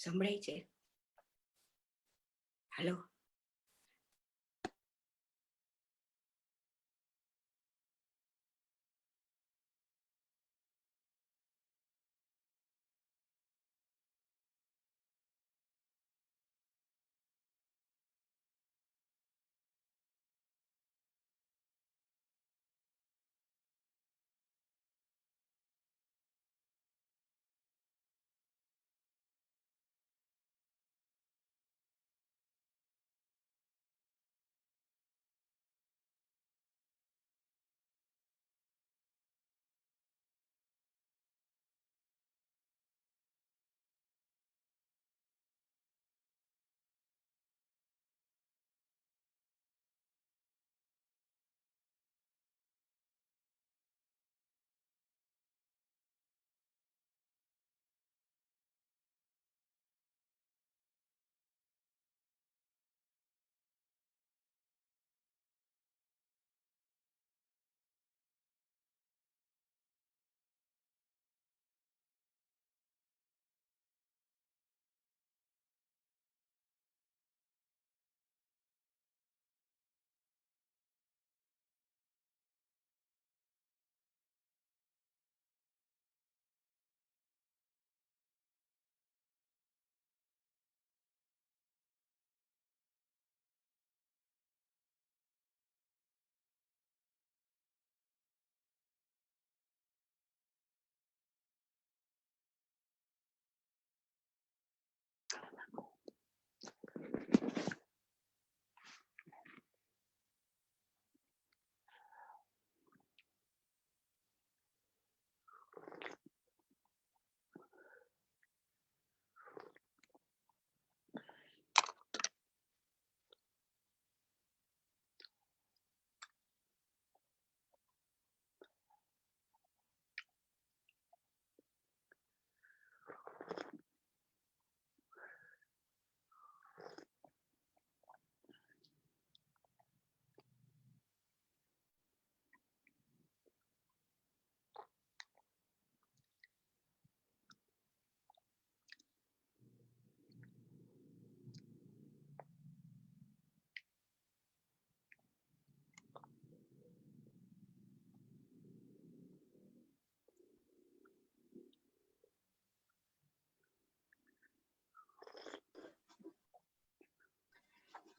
સંભળાય છે? હાલો.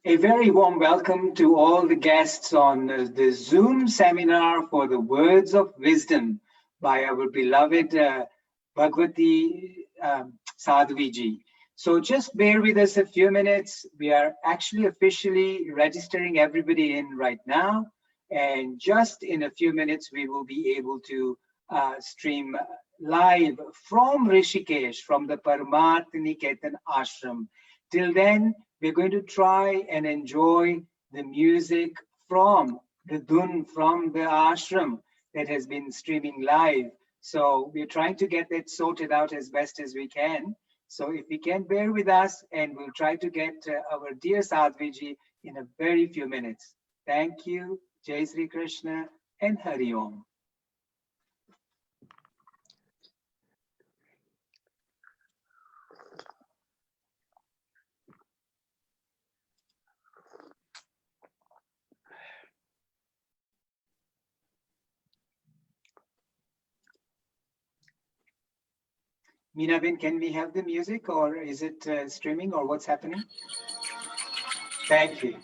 A very warm welcome to all the guests on the Zoom seminar for the Words of Wisdom by our beloved Bhagavati Sadhviji. So just bear with us a few minutes. We are actually officially registering everybody in right now. And just in a few minutes, we will be able to stream live from Rishikesh, from the Paramarth Niketan Ashram. Till then, we're going to try and enjoy the music from the dhun, from the ashram that has been streaming live. So we're trying to get that sorted out as best as we can. So if you can bear with us, and we'll try to get our dear Sadhviji in a very few minutes. Thank you. Jai Sri Krishna and Hari Om. Meenabin, can we have the music, or is it streaming, or what's happening? Thank you.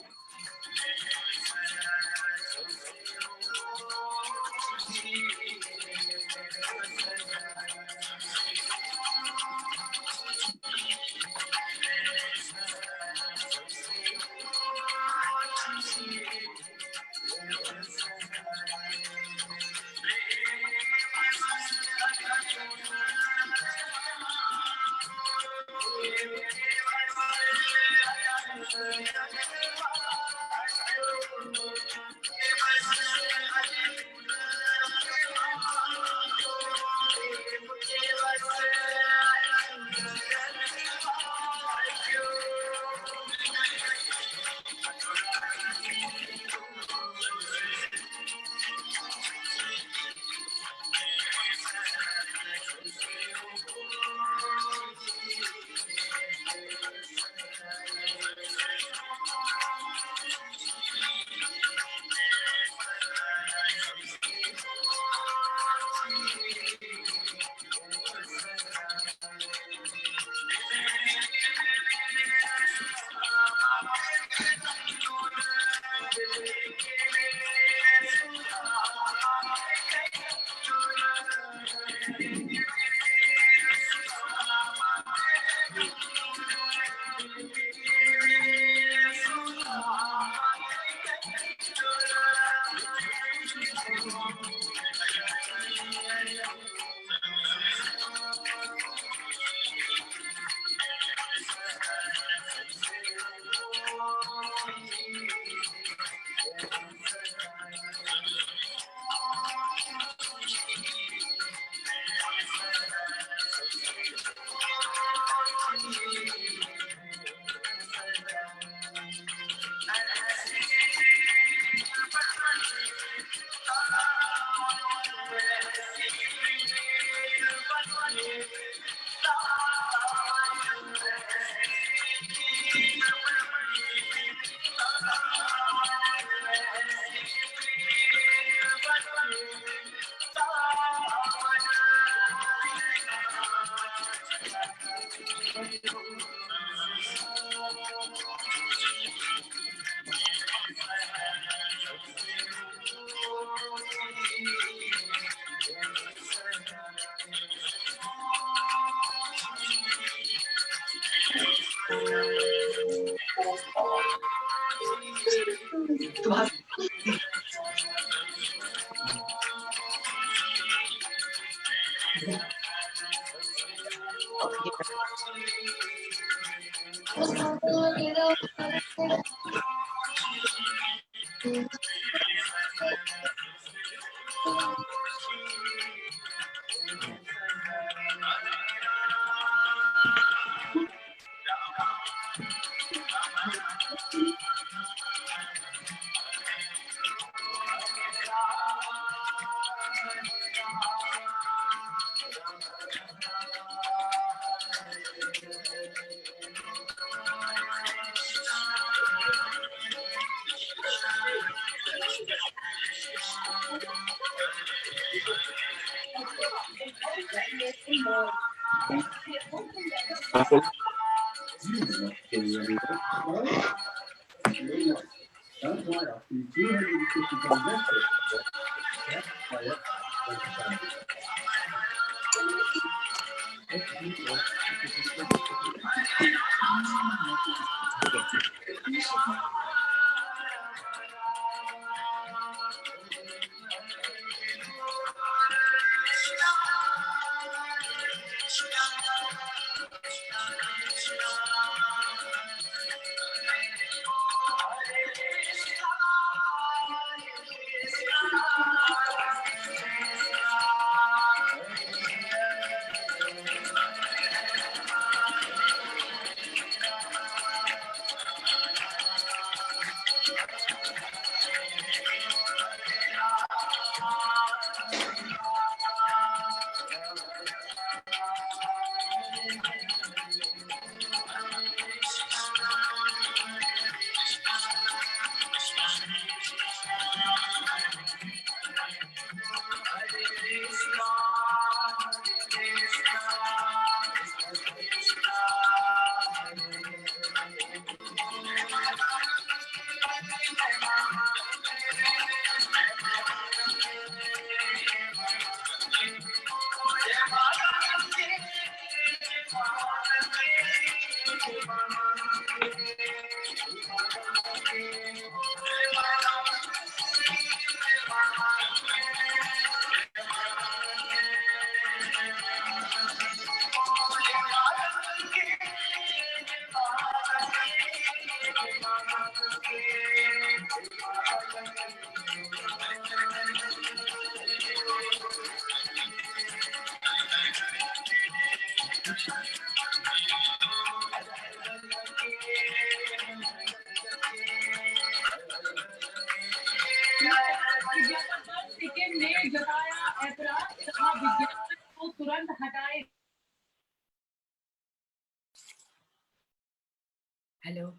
Hello.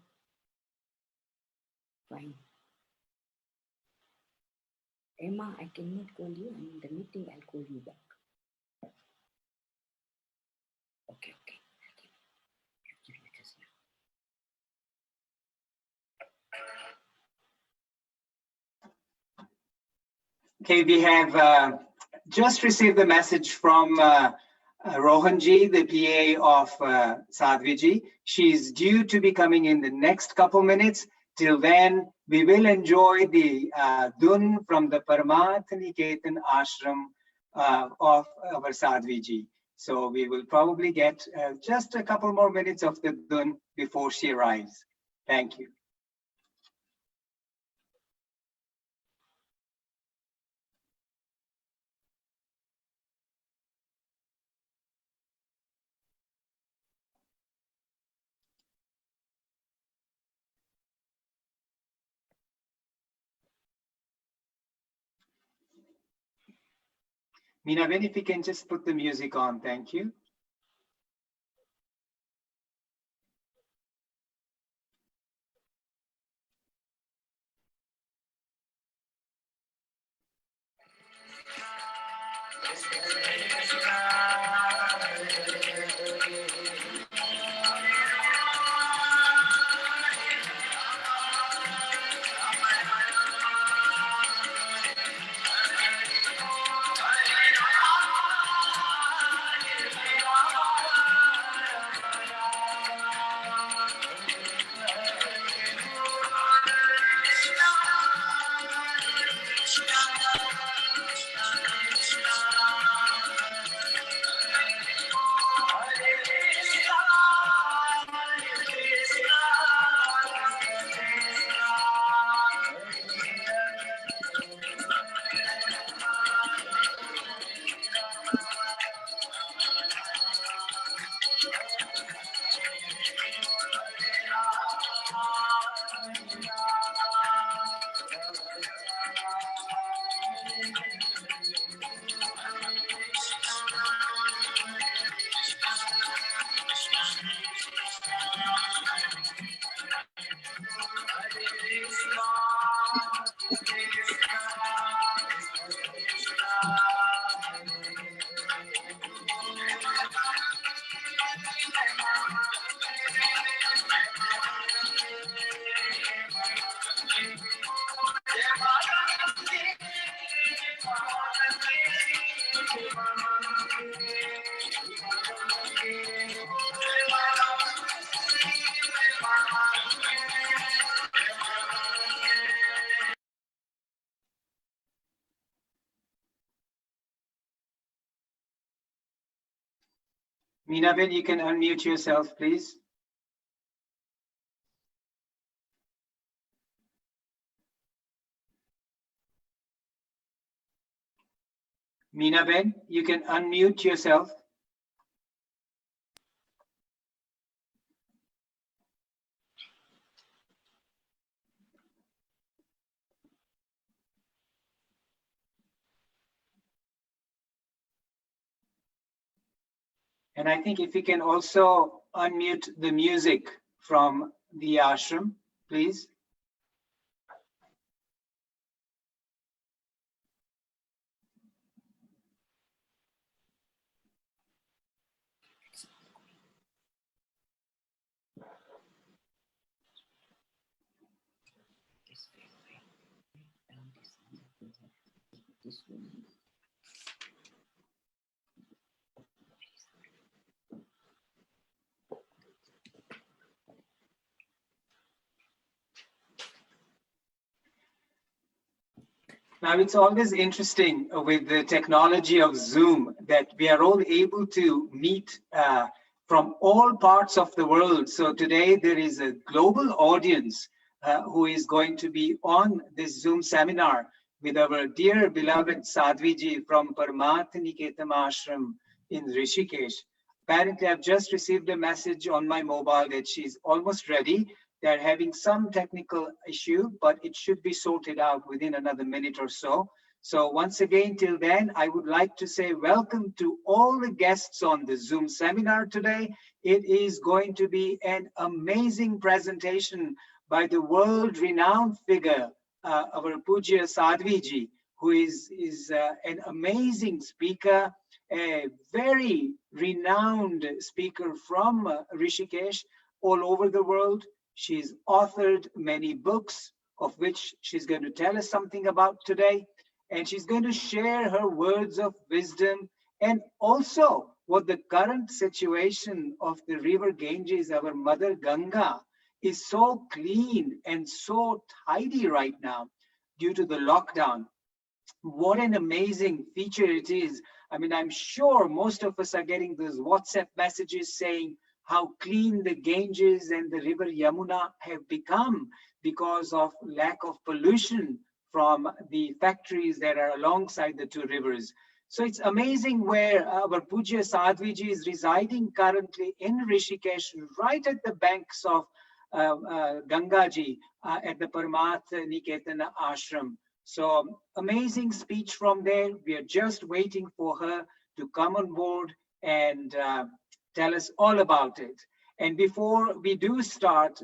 Fine. Emma, I cannot call you. I'm in the meeting. I'll call you back. Okay. I'll give you just now. Okay, we have just received the message from Rohanji, the PA of Sadhviji. She's due to be coming in the next couple minutes. Till then, we will enjoy the Dun from the Paramath Niketan Ashram of our Sadhviji. So we will probably get just a couple more minutes of the Dun before she arrives. Thank you. Meena, if you can just put the music on, thank you. Meenaben, you can unmute yourself, please. Meenaben, you can unmute yourself. And I think if you can also unmute the music from the ashram, please. Now, it's always interesting with the technology of Zoom that we are all able to meet from all parts of the world. So today there is a global audience who is going to be on this Zoom seminar with our dear beloved Sadhviji from Paramath Niketam Ashram in Rishikesh. Apparently, I've just received a message on my mobile that she's almost ready. They're having some technical issue, but it should be sorted out within another minute or so. So once again, till then, I would like to say welcome to all the guests on the Zoom seminar today. It is going to be an amazing presentation by the world-renowned figure, our Pujya Sadhviji, who is an amazing speaker, a very renowned speaker from Rishikesh all over the world. She's authored many books, of which she's going to tell us something about today. And she's going to share her words of wisdom and also what the current situation of the river Ganges, our mother Ganga, is so clean and so tidy right now due to the lockdown. What an amazing feature it is. I mean, I'm sure most of us are getting those WhatsApp messages saying how clean the Ganges and the river Yamuna have become because of lack of pollution from the factories that are alongside the two rivers. So it's amazing where our Pujya Sadhviji is residing currently in Rishikesh, right at the banks of Gangaji at the Paramath Niketana Ashram. So amazing speech from there. We are just waiting for her to come on board and tell us all about it. And before we do start,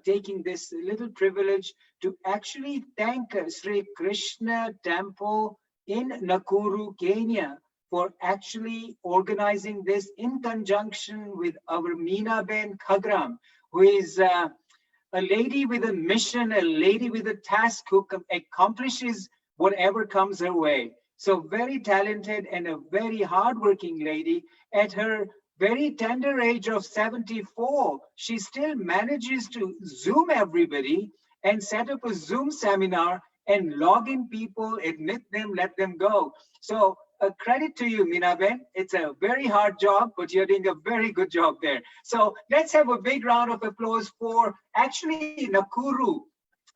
taking this little privilege to actually thank Sri Krishna Temple in Nakuru, Kenya, for actually organizing this in conjunction with our Meenaben Khagram, who is a lady with a mission, a lady with a task who accomplishes whatever comes her way. So very talented and a very hardworking lady. At her very tender age of 74, she still manages to Zoom everybody and set up a Zoom seminar and log in people, admit them, let them go. So a credit to you, Meenaben. It's a very hard job, but you're doing a very good job there. So let's have a big round of applause for actually Nakuru,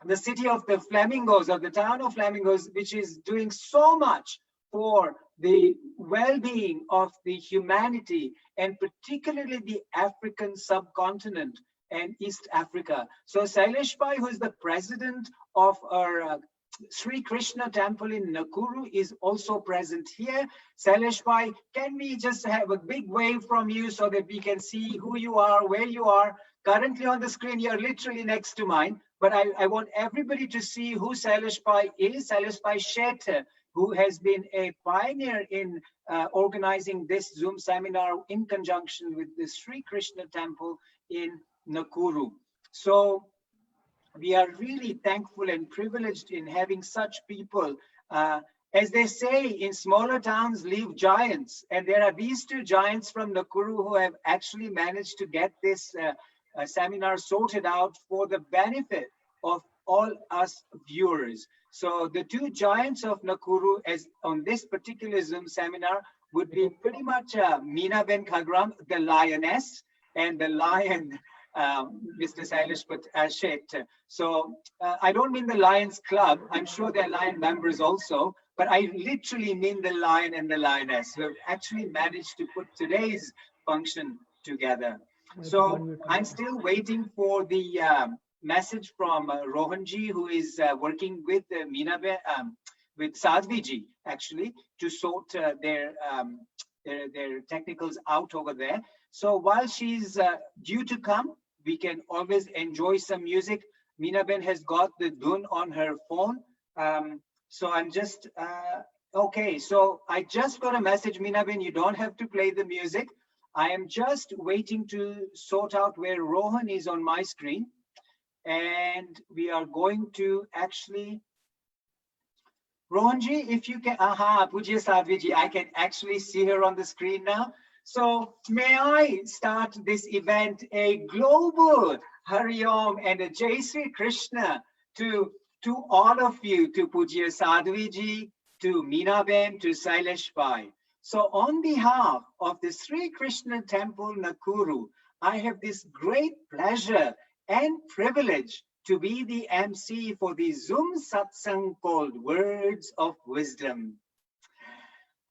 the city of the flamingos, or the town of flamingos, which is doing so much for the well-being of the humanity and particularly the African subcontinent and East Africa. So Sailesh Bhai, who is the president of our Sri Krishna Temple in Nakuru, is also present here. Sailesh Bhai, can we just have a big wave from you so that we can see who you are, where you are? Currently on the screen, you're literally next to mine, but I want everybody to see who Sailesh Bhai is. Sailesh Bhai Shetty, who has been a pioneer in organizing this Zoom seminar in conjunction with the Sri Krishna Temple in Nakuru. So we are really thankful and privileged in having such people. As they say, in smaller towns live giants. And there are these two giants from Nakuru who have actually managed to get this seminar sorted out for the benefit of all us viewers. So the two giants of Nakuru, as on this particular Zoom seminar, would be pretty much Meena Ben Khagram, the lioness, and the lion, Mr. Sailesh Shet. So I don't mean the Lions Club. I'm sure they're lion members also, but I literally mean the lion and the lioness who have actually managed to put today's function together. So I'm still waiting for the message from Rohanji, who is working with with Sadhviji, actually, to sort their technicals out over there. So while she's due to come, we can always enjoy some music. Meena Ben has got the dun on her phone. So I'm just, okay, so I just got a message, Meena Ben, you don't have to play the music. I am just waiting to sort out where Rohan is on my screen. And we are going to actually, Rohanji, if you can, Pujya Sadhviji, I can actually see her on the screen now. So may I start this event, a global Hari Om and a Jai Sri Krishna to all of you, to Pujya Sadhviji, to Meena Ben, to Sailesh Bhai. So on behalf of the Sri Krishna Temple, Nakuru, I have this great pleasure and privilege to be the MC for the Zoom satsang called Words of Wisdom.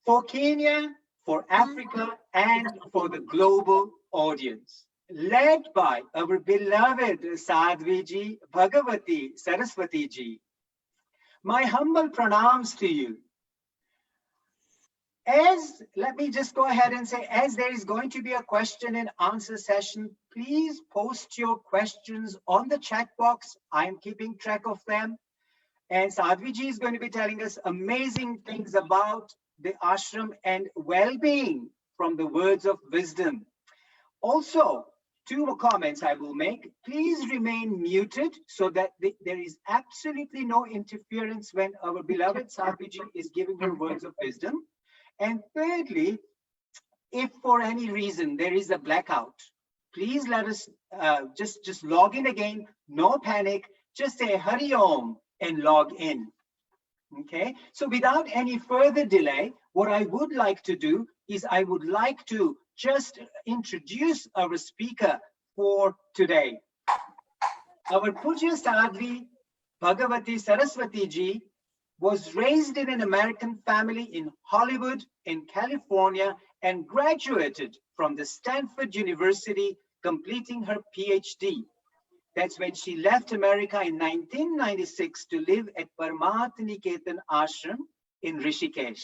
For Kenya, for Africa, and for the global audience. Led by our beloved Sadhviji Bhagavati Saraswati Ji. My humble pranams to you. Let me just go ahead and say, as there is going to be a question and answer session, please post your questions on the chat box. I am keeping track of them. And Sadhviji is going to be telling us amazing things about the ashram and well-being from the words of wisdom. Also, 2 more comments I will make. Please remain muted so that there is absolutely no interference when our beloved Sadhviji is giving her words of wisdom. And thirdly, if for any reason there is a blackout, please let us just log in again, no panic, just say Hari Om and log in. Okay, so without any further delay, what I would like to do is I would like to just introduce our speaker for today. Our Pujya Sadhvi Bhagavati Saraswati Ji was raised in an American family in Hollywood, in California, and graduated from the Stanford University, completing her PhD. That's when she left America in 1996 to live at Paramatniketan Ashram in Rishikesh.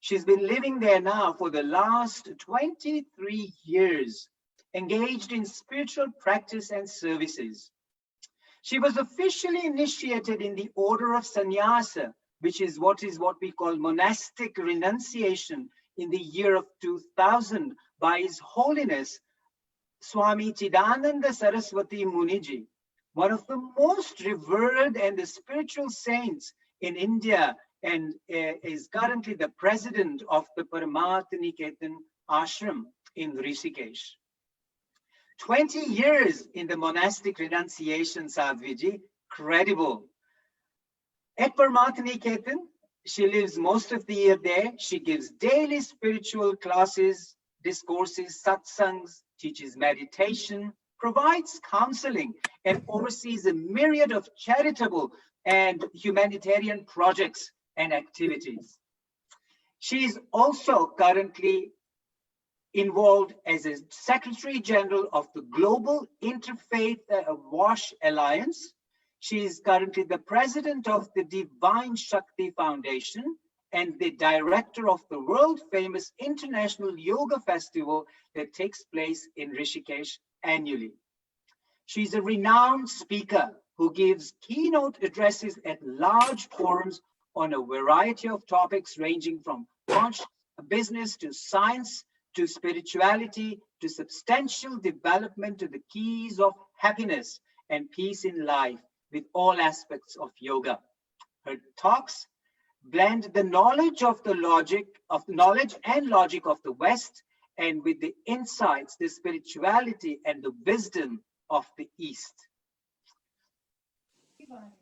She's been living there now for the last 23 years, engaged in spiritual practice and services. She was officially initiated in the order of sannyasa, which is what we call monastic renunciation, in the year of 2000 by His Holiness Swami Chidananda Saraswati Muniji, one of the most revered and the spiritual saints in India, and is currently the president of the Paramatniketan Ashram in Rishikesh. 20 years in the monastic renunciation, Sadhviji, credible. At Paramatniketan, she lives most of the year there. She gives daily spiritual classes, discourses, satsangs, teaches meditation, provides counseling, and oversees a myriad of charitable and humanitarian projects and activities. She is also currently involved as a Secretary General of the Global Interfaith WASH Alliance. She is currently the President of the Divine Shakti Foundation and the Director of the world-famous International Yoga Festival that takes place in Rishikesh annually. She's a renowned speaker who gives keynote addresses at large forums on a variety of topics ranging from business to science, to spirituality, to substantial development, to the keys of happiness and peace in life with all aspects of yoga. Her talks blend the knowledge of the knowledge and logic of the West, and with the insights, the spirituality and the wisdom of the East.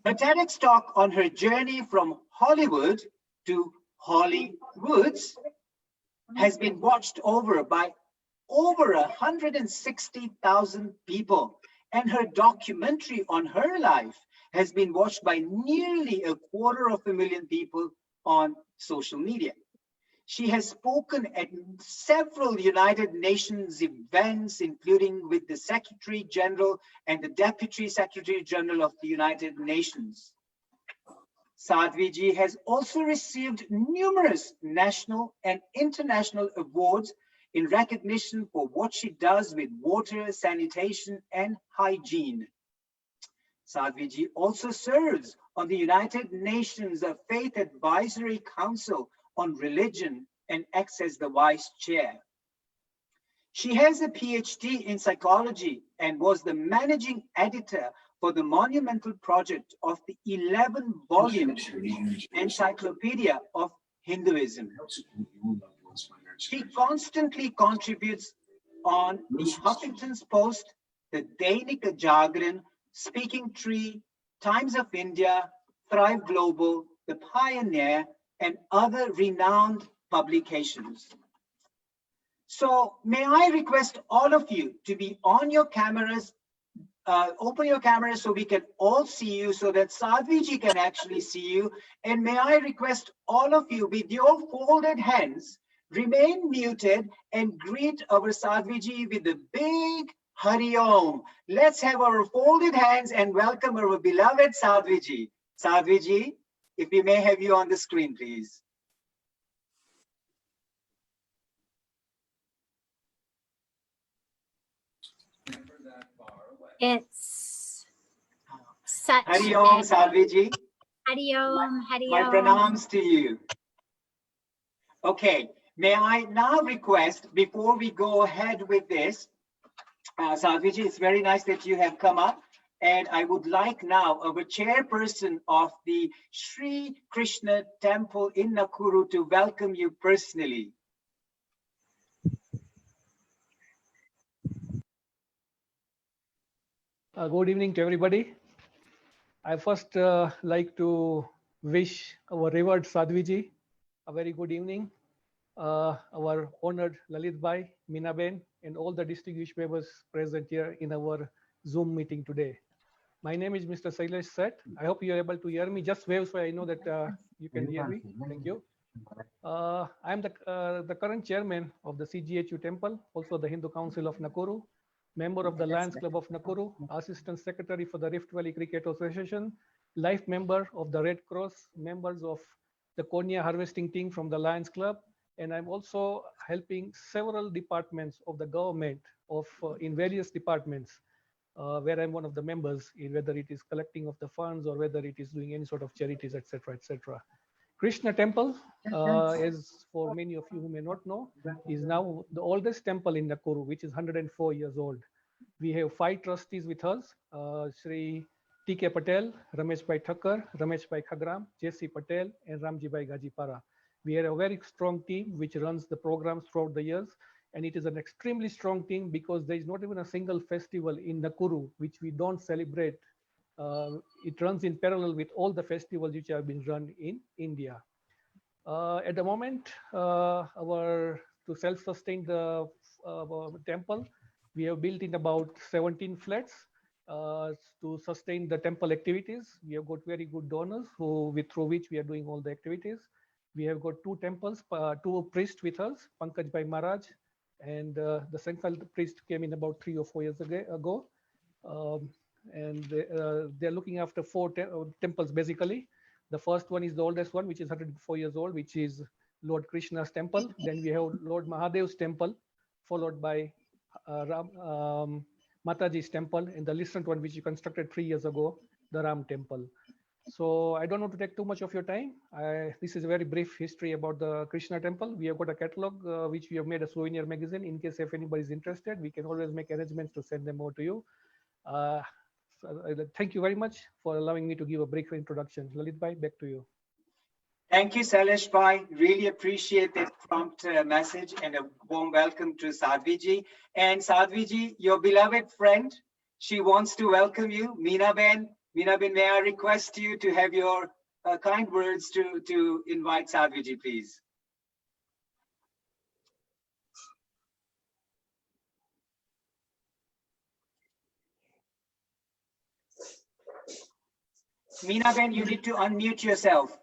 Her TEDx talk on her journey from Hollywood to Hollywoods has been watched over by over 160,000 people, and her documentary on her life has been watched by nearly 250,000 people on social media. She has spoken at several United Nations events, including with the Secretary General and the Deputy Secretary General of the United Nations. Sadhviji has also received numerous national and international awards in recognition for what she does with water, sanitation, and hygiene. Sadhviji also serves on the United Nations Faith Advisory Council on Religion and acts as the Vice Chair. She has a PhD in psychology and was the managing editor for the monumental project of the 11-volume Encyclopedia of Hinduism. She constantly contributes on Huffington's Post, the Dainik Jagran, Speaking Tree, Times of India, Thrive Global, The Pioneer, and other renowned publications. So may I request all of you to be on your cameras, open your cameras so we can all see you, so that Sadhviji can actually see you. And may I request all of you with your folded hands, remain muted and greet our Sadhviji with a big Hari Om. Let's have our folded hands and welcome our beloved Sadhviji. Sadhviji, if we may have you on the screen, please. It's such Hari Om, Sadhviji. Hari Om, Hari Om. My pranams to you. Okay, may I now request, before we go ahead with this, Sadhviji, it's very nice that you have come up. And I would like now our chairperson of the Sri Krishna Temple in Nakuru to welcome you personally. Good evening to everybody. I first like to wish our revered Sadhviji a very good evening. Our honored Lalit Bhai, Meena Ben, and all the distinguished members present here in our Zoom meeting today. My name is Mr. Sailesh Seth. I hope you are able to hear me. Just wave so I know that you can hear me. Thank you. I am the current chairman of the CGHU Temple, also the Hindu Council of Nakuru, member of the Lions Club of Nakuru, assistant secretary for the Rift Valley Cricket Association, life member of the Red Cross, members of the Konya harvesting team from the Lions Club, and I'm also helping several departments of the government in various departments where I'm one of the members, in whether it is collecting of the funds or whether it is doing any sort of charities, etc., etc. Krishna Temple, as for many of you who may not know, is now the oldest temple in Nakuru, which is 104 years old. We have 5 trustees with us, Sri T.K. Patel, Ramesh Bhai Thakkar, Ramesh Bhai Khagram, J.C. Patel, and Ramji Bhai Gajipara. We are a very strong team which runs the programs throughout the years. And it is an extremely strong team because there is not even a single festival in Nakuru which we don't celebrate. It runs in parallel with all the festivals which have been run in India. At the moment, to self-sustain the temple, we have built in about 17 flats to sustain the temple activities. We have got very good donors through which we are doing all the activities. We have got 2 temples, 2 priests with us, Pankaj Bhai Maharaj, and the central priest came in about 3 or 4 years ago. And they're looking after 4 temples basically. The first one is the oldest one, which is 104 years old, which is Lord Krishna's temple. Then we have Lord Mahadev's temple, followed by Mataji's temple, and the recent one, which you constructed 3 years ago, the Ram temple. So I don't want to take too much of your time. This is a very brief history about the Krishna temple. We have got a catalog which we have made a souvenir magazine. In case if anybody is interested, we can always make arrangements to send them over to you. Thank you very much for allowing me to give a brief introduction. Lalit Bhai, back to you. Thank you, Sailesh Bhai. Really appreciate that prompt message, and a warm welcome to Sadhviji. And Sadhviji, your beloved friend, she wants to welcome you, Meena Ben. Meena Ben, may I request you to have your kind words to invite Sadhviji, please. Meena Ben, you need to unmute yourself.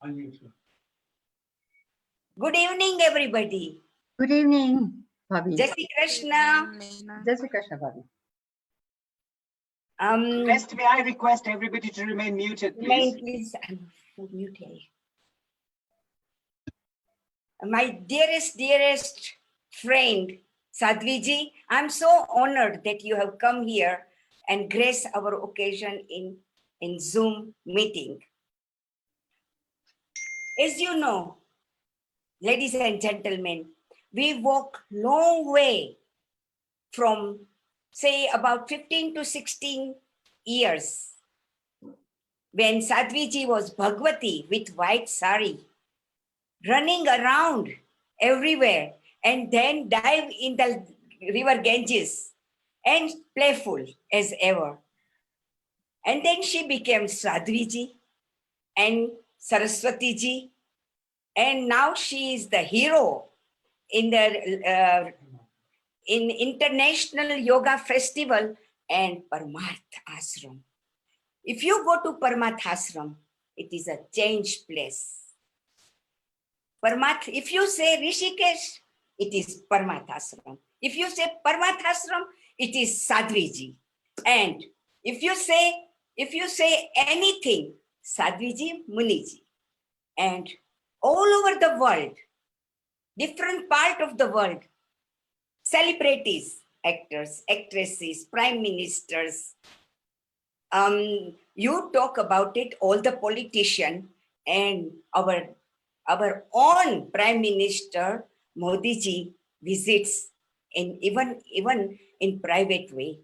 Good evening, everybody. Good evening, Bhabhi. Jai Shri Krishna. Jai Shri Krishna, Bhabhi. May I request everybody to remain muted, please? Please, I'm muted. My dearest friend, Sadhviji, I'm so honored that you have come here and grace our occasion in Zoom meeting. As you know, ladies and gentlemen, we walk long way from, say, about 15 to 16 years when Sadhviji was Bhagwati with white sari, running around everywhere and then dive in the river Ganges and playful as ever. And then she became Sadhviji and Saraswati-ji, and now she is the hero in the in International Yoga Festival and Paramath Ashram. If you go to Paramath Ashram, it is a changed place. Paramath, if you say Rishikesh, it is Paramath Ashram. If you say Paramath Ashram, it is Sadhviji. And if you say anything, Sadhviji, Muniji. And all over the world, different part of the world, celebrities, actors, actresses, prime ministers, you talk about it, all the politicians, and our own Prime Minister Modi ji visits in even in private way.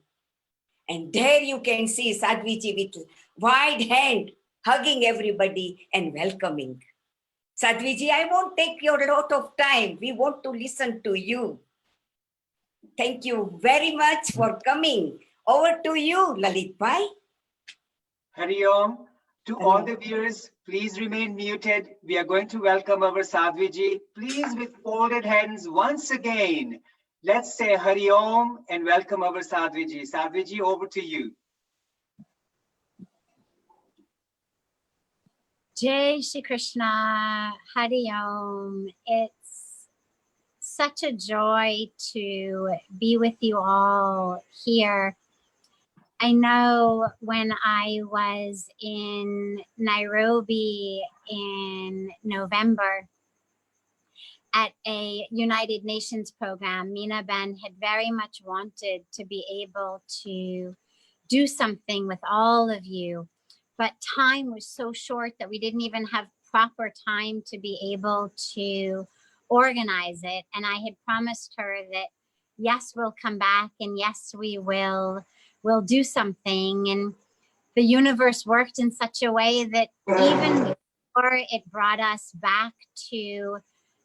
And there you can see Sadhviji with wide hand hugging everybody and welcoming. Sadhviji, I won't take your lot of time. We want to listen to you. Thank you very much for coming. Over to you, Lalit Bhai. Hari Om. To all the viewers, please remain muted. We are going to welcome our Sadhviji. Please, with folded hands once again, let's say Hari Om and welcome our Sadhviji. Sadhviji, over to you. Jai Shri Krishna, Hari Om. It's such a joy to be with you all here. I know when I was in Nairobi in November at a United Nations program, Meena Ben had very much wanted to be able to do something with all of you, but time was so short that we didn't even have proper time to be able to organize it. And I had promised her that, yes, we'll come back, and yes, we'll do something. And the universe worked in such a way that even before it brought us back to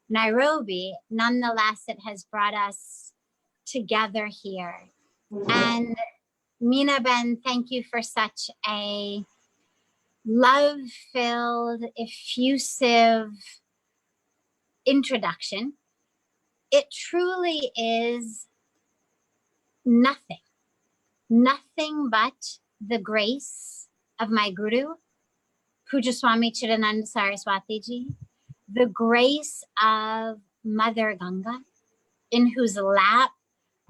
Nairobi, nonetheless, it has brought us together here. And Meena Ben, thank you for such a love-filled, effusive introduction. It truly is nothing but the grace of my Guru, Puja Swami Chidananda Saraswati Ji, the grace of Mother Ganga, in whose lap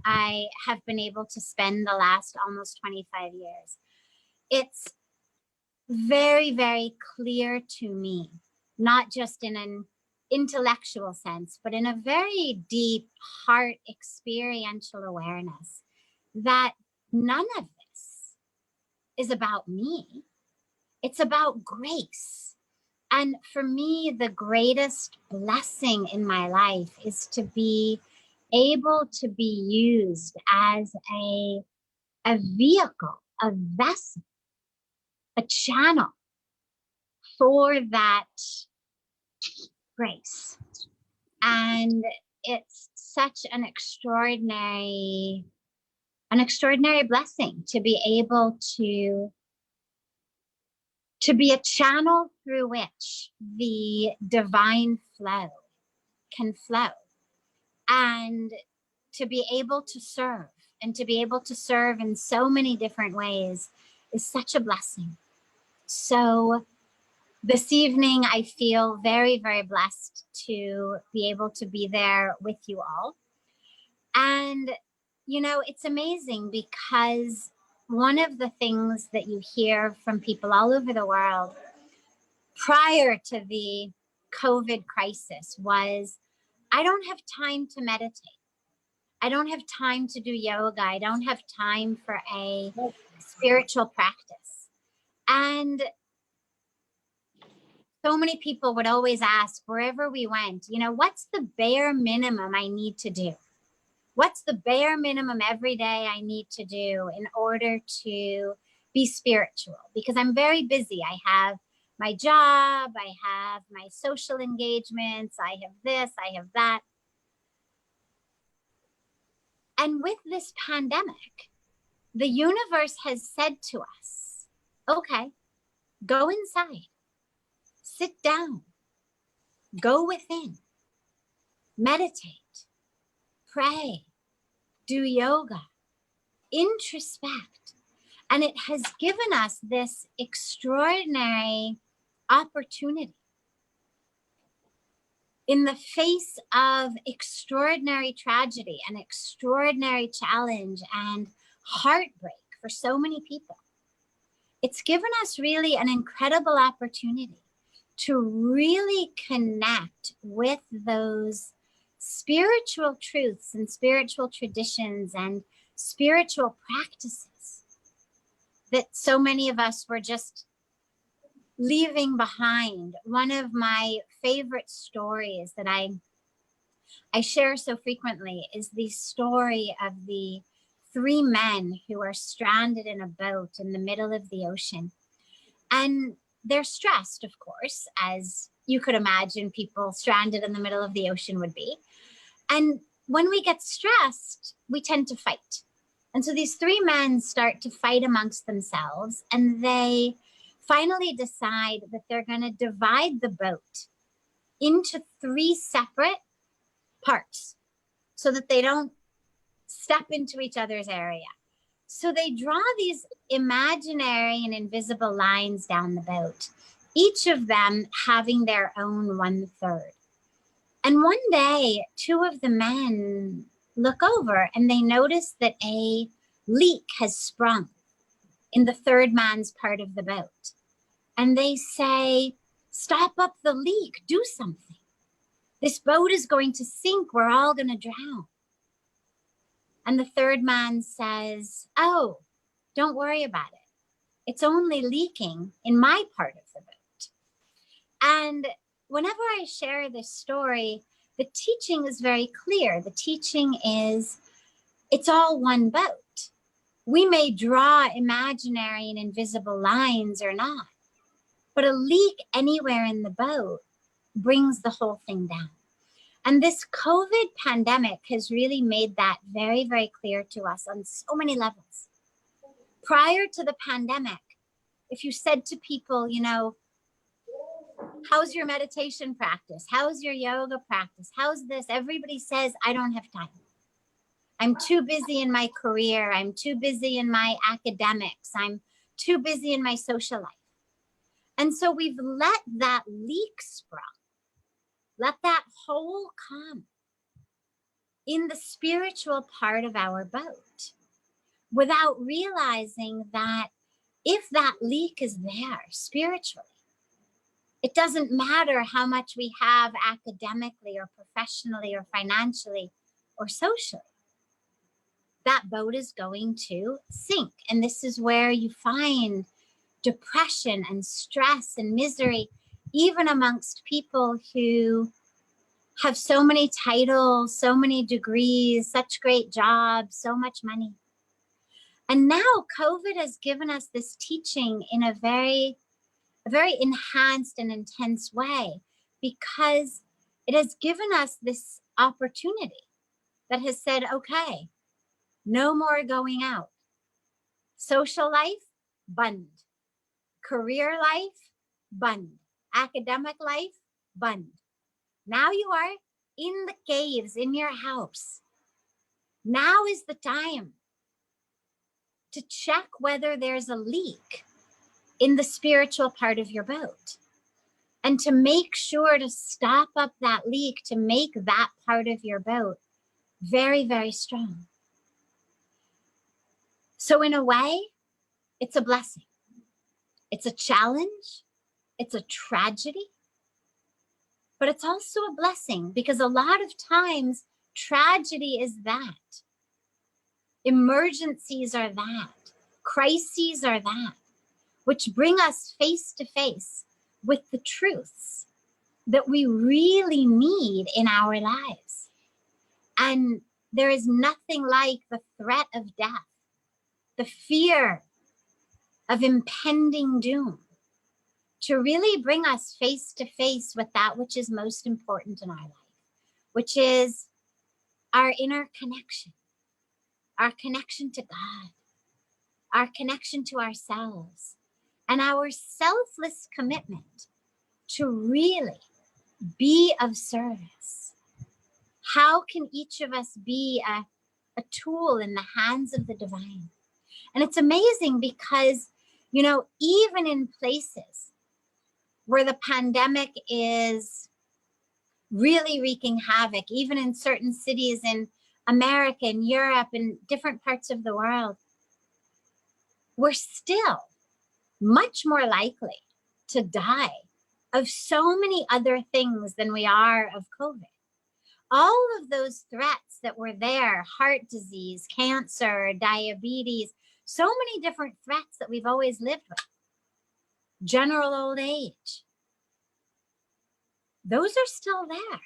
I have been able to spend the last almost 25 years. It's very, very clear to me, not just in an intellectual sense, but in a very deep heart experiential awareness, that none of this is about me. It's about grace. And for me, the greatest blessing in my life is to be able to be used as a vehicle, a vessel, a channel for that grace. And it's such an extraordinary blessing to be able to be a channel through which the divine flow can flow, and to be able to serve, and to be able to serve in so many different ways is such a blessing. So this evening, I feel very, very blessed to be able to be there with you all. And, you know, it's amazing because one of the things that you hear from people all over the world prior to the COVID crisis was, I don't have time to meditate. I don't have time to do yoga. I don't have time for a spiritual practice. And so many people would always ask wherever we went, you know, what's the bare minimum I need to do? What's the bare minimum every day I need to do in order to be spiritual? Because I'm very busy. I have my job, I have my social engagements, I have this, I have that. And with this pandemic, the universe has said to us, okay, go inside, sit down, go within, meditate, pray, do yoga, introspect. And it has given us this extraordinary opportunity in the face of extraordinary tragedy and extraordinary challenge and heartbreak for so many people. It's given us really an incredible opportunity to really connect with those spiritual truths and spiritual traditions and spiritual practices that so many of us were just leaving behind. One of my favorite stories that I share so frequently is the story of the 3 men who are stranded in a boat in the middle of the ocean. And they're stressed, of course, as you could imagine people stranded in the middle of the ocean would be. And when we get stressed, we tend to fight. And so these 3 men start to fight amongst themselves, and they finally decide that they're going to divide the boat into 3 separate parts so that they don't step into each other's area. So they draw these imaginary and invisible lines down the boat, each of them having their own 1/3. And one day, 2 of the men look over and they notice that a leak has sprung in the 3rd man's part of the boat. And they say, stop up the leak, do something. This boat is going to sink, we're all going to drown. And the 3rd man says, oh, don't worry about it. It's only leaking in my part of the boat. And whenever I share this story, the teaching is very clear. The teaching is, it's all one boat. We may draw imaginary and invisible lines or not, but a leak anywhere in the boat brings the whole thing down. And this COVID pandemic has really made that very, very clear to us on so many levels. Prior to the pandemic, if you said to people, you know, how's your meditation practice? How's your yoga practice? How's this? Everybody says, I don't have time. I'm too busy in my career. I'm too busy in my academics. I'm too busy in my social life. And so we've let that leak sprung. Let that hole come in the spiritual part of our boat without realizing that if that leak is there spiritually, it doesn't matter how much we have academically or professionally or financially or socially, that boat is going to sink. And this is where you find depression and stress and misery, even amongst people who have so many titles, so many degrees, such great jobs, so much money. And now COVID has given us this teaching in a very enhanced and intense way, because it has given us this opportunity that has said, okay, no more going out. Social life, banned. Career life, banned. Academic life, banned. Now you are in the caves in your house. Now is the time to check whether there's a leak in the spiritual part of your boat, and to make sure to stop up that leak, to make that part of your boat very, very strong. So in a way, it's a blessing. It's a challenge. It's a tragedy. But it's also a blessing, because a lot of times tragedy is that. Emergencies are that. Crises are that, which bring us face to face with the truths that we really need in our lives. And there is nothing like the threat of death, the fear of impending doom, to really bring us face to face with that which is most important in our life, which is our inner connection, our connection to God, our connection to ourselves, and our selfless commitment to really be of service. How can each of us be a tool in the hands of the divine? And it's amazing because, you know, even in places where the pandemic is really wreaking havoc, even in certain cities in America and Europe and different parts of the world, we're still much more likely to die of so many other things than we are of COVID. All of those threats that were there, heart disease, cancer, diabetes, so many different threats that we've always lived with, general old age, those are still there.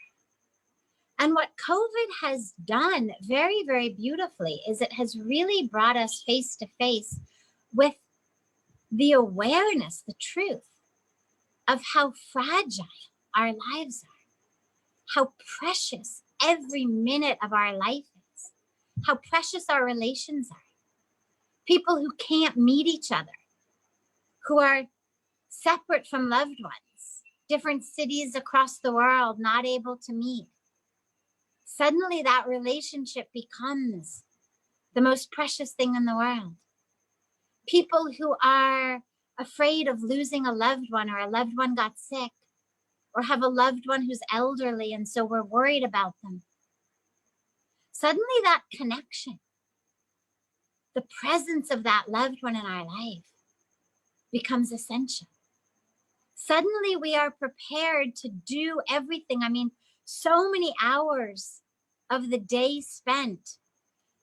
And what COVID has done very, very beautifully is it has really brought us face to face with the awareness, the truth of how fragile our lives are, how precious every minute of our life is, how precious our relations are. People who can't meet each other, who are separate from loved ones, different cities across the world, not able to meet. Suddenly that relationship becomes the most precious thing in the world. People who are afraid of losing a loved one, or a loved one got sick, or have a loved one who's elderly and so we're worried about them. Suddenly that connection, the presence of that loved one in our life becomes essential. Suddenly we are prepared to do everything. I mean, so many hours of the day spent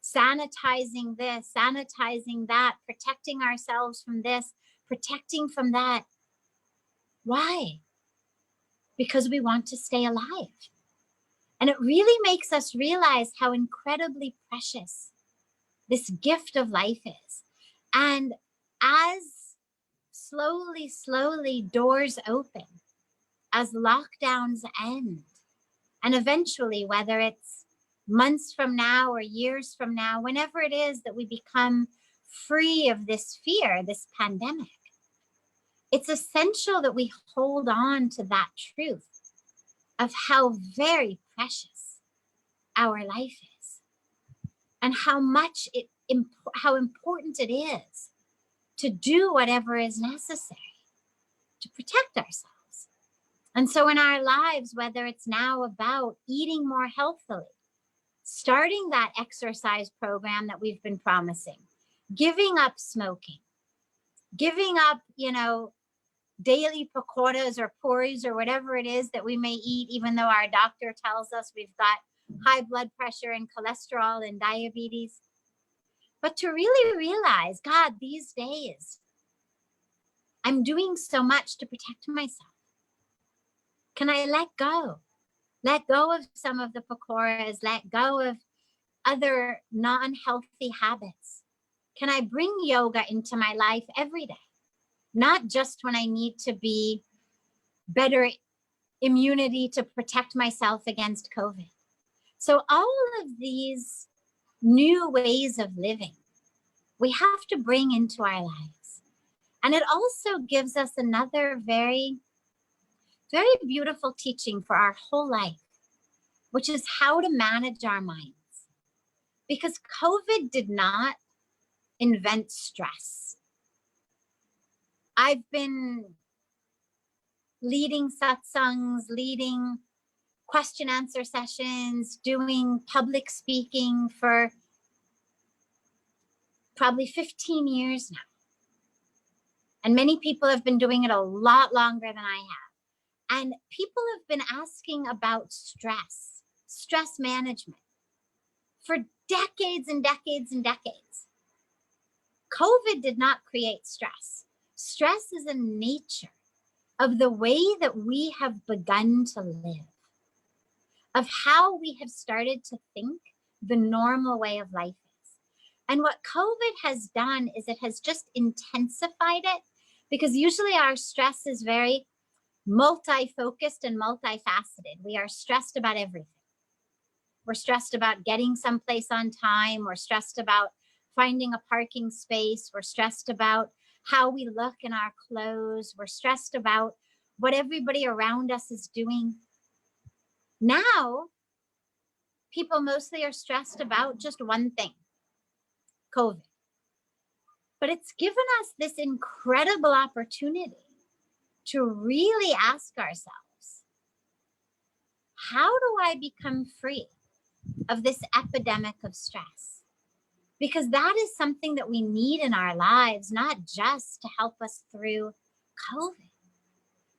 sanitizing this, sanitizing that, protecting ourselves from this, protecting from that. Why? Because we want to stay alive. And it really makes us realize how incredibly precious this gift of life is. And as slowly doors open, as lockdowns end, and eventually, whether it's months from now or years from now, whenever it is that we become free of this fear, this pandemic, it's essential that we hold on to that truth of how very precious our life is, and how much how important it is to do whatever is necessary to protect ourselves. And so in our lives, whether it's now about eating more healthily, starting that exercise program that we've been promising, giving up smoking, giving up, you know, daily pakoras or puris or whatever it is that we may eat, even though our doctor tells us we've got high blood pressure and cholesterol and diabetes. But to really realize, God, these days, I'm doing so much to protect myself. Can I let go? Let go of some of the pakoras, let go of other non-healthy habits. Can I bring yoga into my life every day? Not just when I need to be better immunity to protect myself against COVID. So all of these new ways of living, we have to bring into our lives. And it also gives us another very, very beautiful teaching for our whole life, which is how to manage our minds. Because COVID did not invent stress. I've been leading satsangs, leading question answer sessions, doing public speaking for probably 15 years now. And many people have been doing it a lot longer than I have. And people have been asking about stress management for decades and decades and decades. COVID did not create stress. Stress is a nature of the way that we have begun to live, of how we have started to think the normal way of life is. And what COVID has done is it has just intensified it, because usually our stress is very multi-focused and multifaceted. We are stressed about everything. We're stressed about getting someplace on time. We're stressed about finding a parking space. We're stressed about how we look in our clothes. We're stressed about what everybody around us is doing. Now, people mostly are stressed about just one thing, COVID. But it's given us this incredible opportunity to really ask ourselves, how do I become free of this epidemic of stress? Because that is something that we need in our lives, not just to help us through COVID,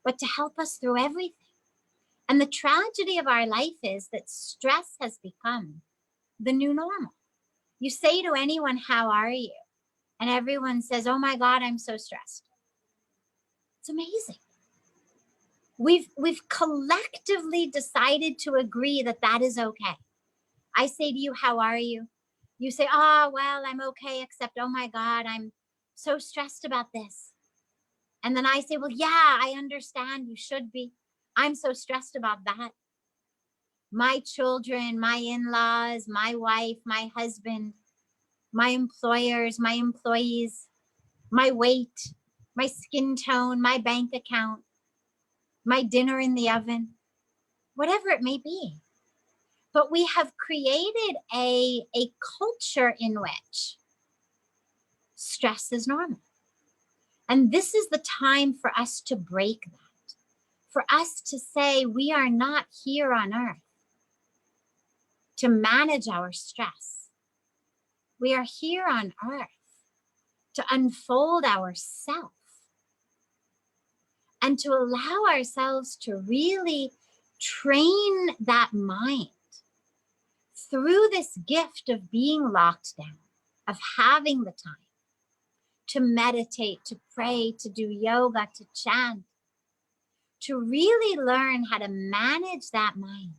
but to help us through everything. And the tragedy of our life is that stress has become the new normal. You say to anyone, how are you? And everyone says, oh my God, I'm so stressed. It's amazing. We've collectively decided to agree that that is okay. I say to you, how are you? You say, oh, well, I'm okay, except, oh my God, I'm so stressed about this. And then I say, well, yeah, I understand, you should be. I'm so stressed about that. My children, my in-laws, my wife, my husband, my employers, my employees, my weight, my skin tone, my bank account, my dinner in the oven, whatever it may be. But we have created a culture in which stress is normal. And this is the time for us to break that, for us to say we are not here on earth to manage our stress. We are here on earth to unfold ourself and to allow ourselves to really train that mind through this gift of being locked down, of having the time to meditate, to pray, to do yoga, to chant, to really learn how to manage that mind.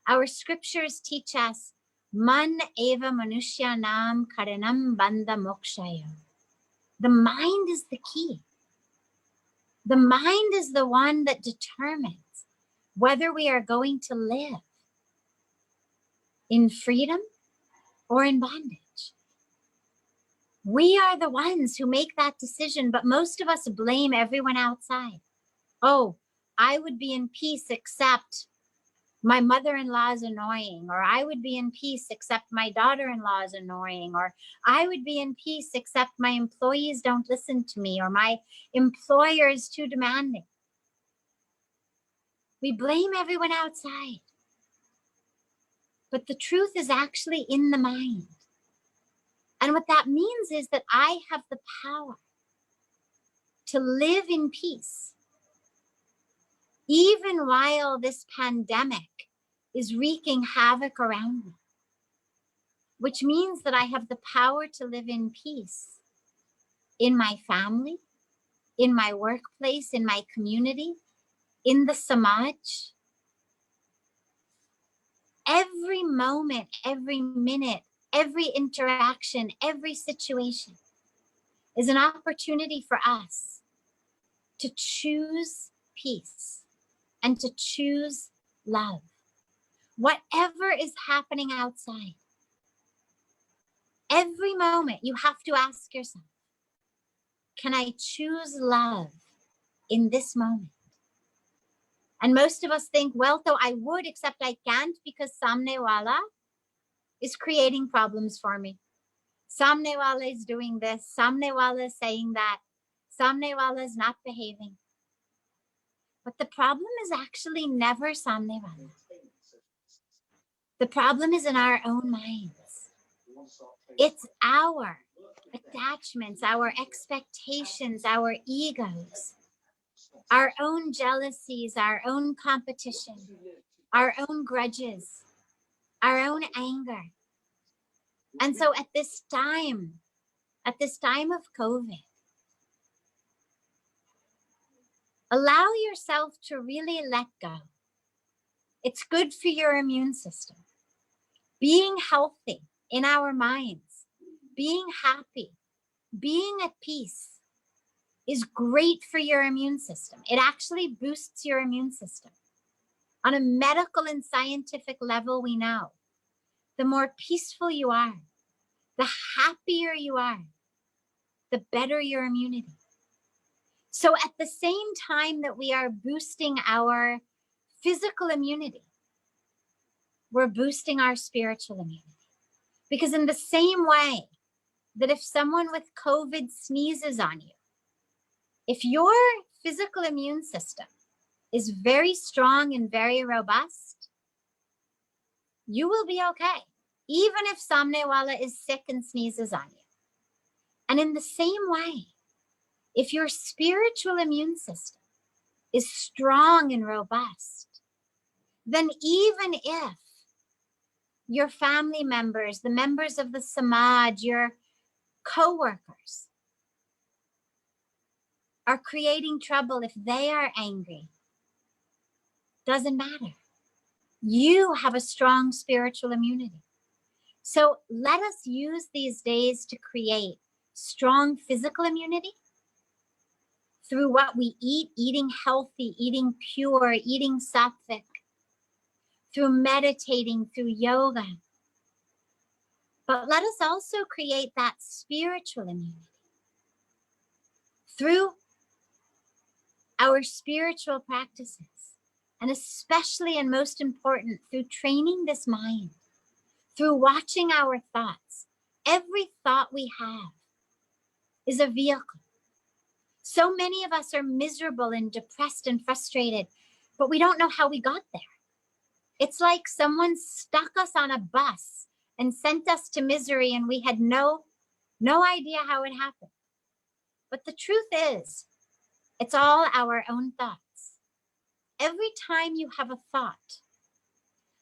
Our scriptures teach us, man eva manushyanam karanam bandha mokshayo. The mind is the key. The mind is the one that determines whether we are going to live in freedom or in bondage. We are the ones who make that decision, but most of us blame everyone outside. Oh, I would be in peace except my mother-in-law is annoying, or I would be in peace except my daughter-in-law is annoying, or I would be in peace except my employees don't listen to me, or my employer is too demanding. We blame everyone outside. But the truth is actually in the mind. And what that means is that I have the power to live in peace, even while this pandemic is wreaking havoc around me, which means that I have the power to live in peace in my family, in my workplace, in my community, in the samaj. Every moment, every minute, every interaction, every situation is an opportunity for us to choose peace and to choose love. Whatever is happening outside, every moment you have to ask yourself, can I choose love in this moment? And most of us think, well, though I would, except I can't because samne wala is creating problems for me. Samne wala is doing this, samne wala is saying that, Samne wala is not behaving. But the problem is actually never samne wala. The problem is in our own minds. It's our attachments, our expectations, our egos, our own jealousies, our own competition, our own grudges, our own anger. And so at this time of COVID, allow yourself to really let go. It's good for your immune system. Being healthy in our minds, being happy, being at peace is great for your immune system. It actually boosts your immune system. On a medical and scientific level, we know the more peaceful you are, the happier you are, the better your immunity. So at the same time that we are boosting our physical immunity, we're boosting our spiritual immunity. Because in the same way that if someone with COVID sneezes on you, if your physical immune system is very strong and very robust, you will be okay, even if Samnewala is sick and sneezes on you. And in the same way, if your spiritual immune system is strong and robust, then even if your family members, the members of the Samaj, your co-workers are creating trouble, if they are angry, doesn't matter. You have a strong spiritual immunity. So let us use these days to create strong physical immunity through what we eat, eating healthy, eating pure, eating sattvic, through meditating, through yoga. But let us also create that spiritual immunity through our spiritual practices, and especially and most important, through training this mind, through watching our thoughts. Every thought we have is a vehicle. So many of us are miserable and depressed and frustrated, but we don't know how we got there. It's like someone stuck us on a bus and sent us to misery, and we had no idea how it happened. But the truth is, it's all our own thoughts. Every time you have a thought,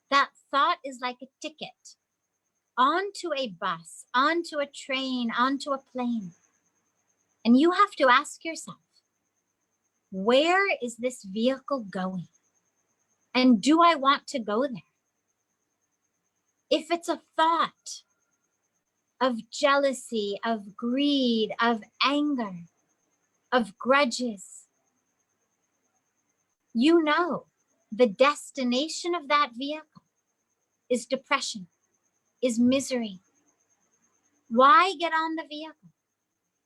that thought is like a ticket onto a bus, onto a train, onto a plane. And you have to ask yourself, where is this vehicle going? And do I want to go there? If it's a thought of jealousy, of greed, of anger, of grudges, you know the destination of that vehicle is depression, is misery. Why get on the vehicle?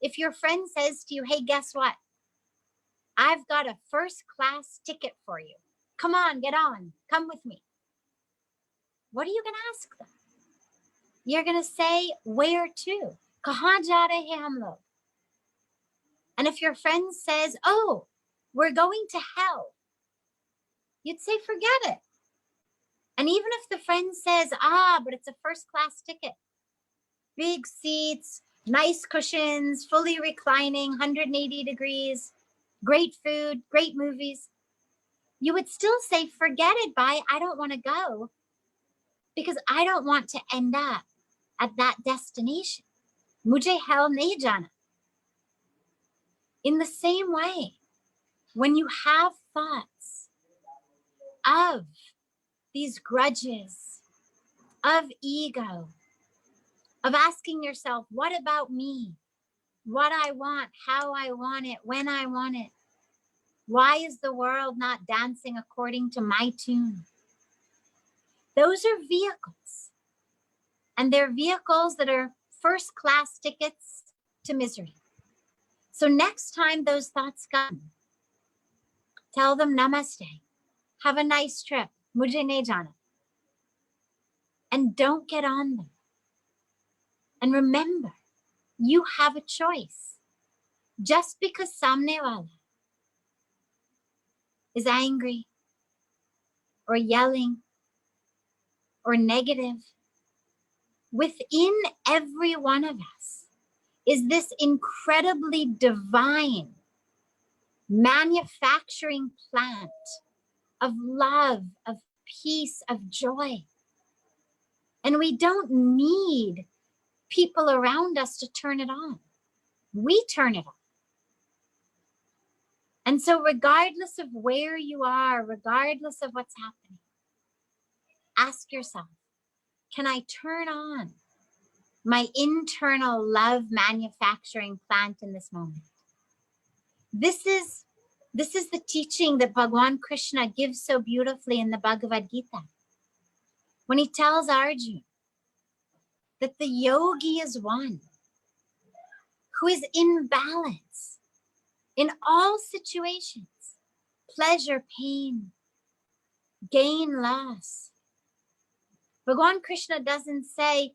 If your friend says to you, hey, guess what? I've got a first-class ticket for you. Come on, get on, come with me. What are you gonna ask them? You're gonna say, where to? Kahan ja rahe hum log? And if your friend says, oh, we're going to hell, you'd say, forget it. And even if the friend says, but it's a first-class ticket, big seats, nice cushions, fully reclining, 180 degrees, great food, great movies, you would still say, forget it, bye, I don't want to go, because I don't want to end up at that destination. Mujhe hell nahi jana. In the same way, when you have thoughts of these grudges, of ego, of asking yourself, what about me? What I want, how I want it, when I want it. Why is the world not dancing according to my tune? Those are vehicles. And they're vehicles that are first-class tickets to misery. So next time those thoughts come, tell them namaste. Have a nice trip. Mujhe nahi jana. And don't get on them. And remember, you have a choice. Just because samne wala is angry or yelling or negative, within every one of us is this incredibly divine manufacturing plant of love, of peace, of joy. And we don't need people around us to turn it on. We turn it on. And so regardless of where you are, regardless of what's happening, ask yourself, can I turn on my internal love manufacturing plant in this moment? This is the teaching that Bhagwan Krishna gives so beautifully in the Bhagavad Gita. When he tells Arjuna that the yogi is one who is in balance in all situations, pleasure, pain, gain, loss. Bhagwan Krishna doesn't say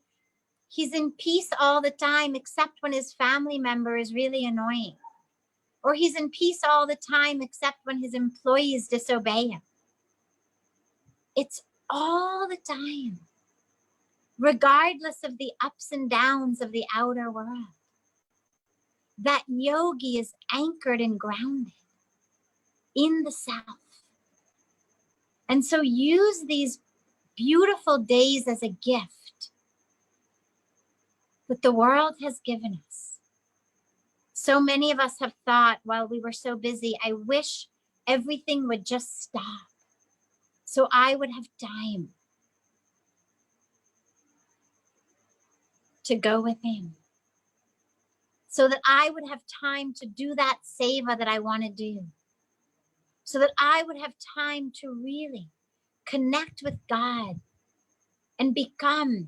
he's in peace all the time except when his family member is really annoying, or he's in peace all the time except when his employees disobey him. It's all the time, regardless of the ups and downs of the outer world. That yogi is anchored and grounded in the self. And so use these beautiful days as a gift that the world has given us. So many of us have thought, while we were so busy, I wish everything would just stop so I would have time to go with him, so that I would have time to do that seva that I want to do, so that I would have time to really connect with God and become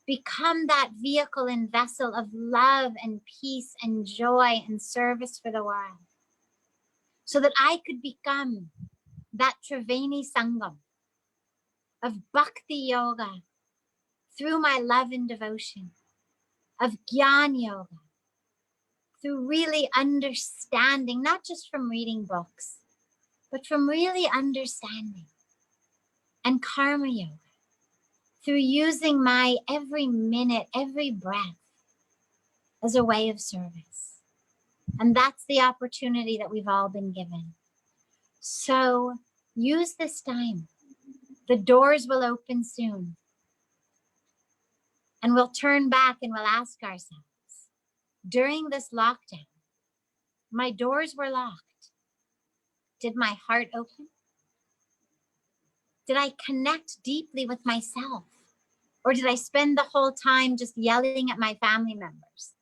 that vehicle and vessel of love and peace and joy and service for the world, so that I could become that Triveni Sangam of Bhakti Yoga through my love and devotion, of Gyan Yoga through really understanding, not just from reading books, but from really understanding, and Karma Yoga through using my every minute, every breath as a way of service. And that's the opportunity that we've all been given. So use this time. The doors will open soon. And we'll turn back and we'll ask ourselves, during this lockdown, my doors were locked. Did my heart open? Did I connect deeply with myself? Or did I spend the whole time just yelling at my family members?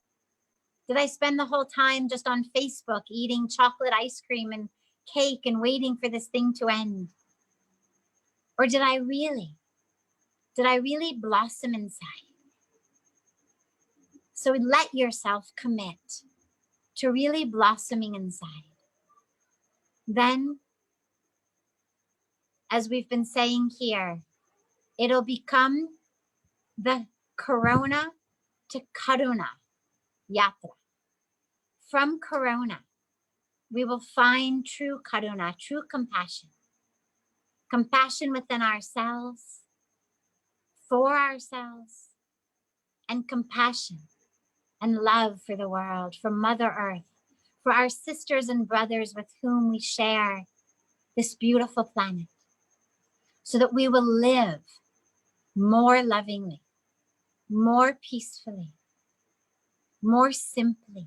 Did I spend the whole time just on Facebook eating chocolate ice cream and cake and waiting for this thing to end? Or did I really blossom inside? So let yourself commit to really blossoming inside. Then, as we've been saying here, it'll become the Corona to Karuna Yatra. From Corona, we will find true Karuna, true compassion. Compassion within ourselves, for ourselves, and compassion and love for the world, for Mother Earth, for our sisters and brothers with whom we share this beautiful planet, so that we will live more lovingly, more peacefully, more simply,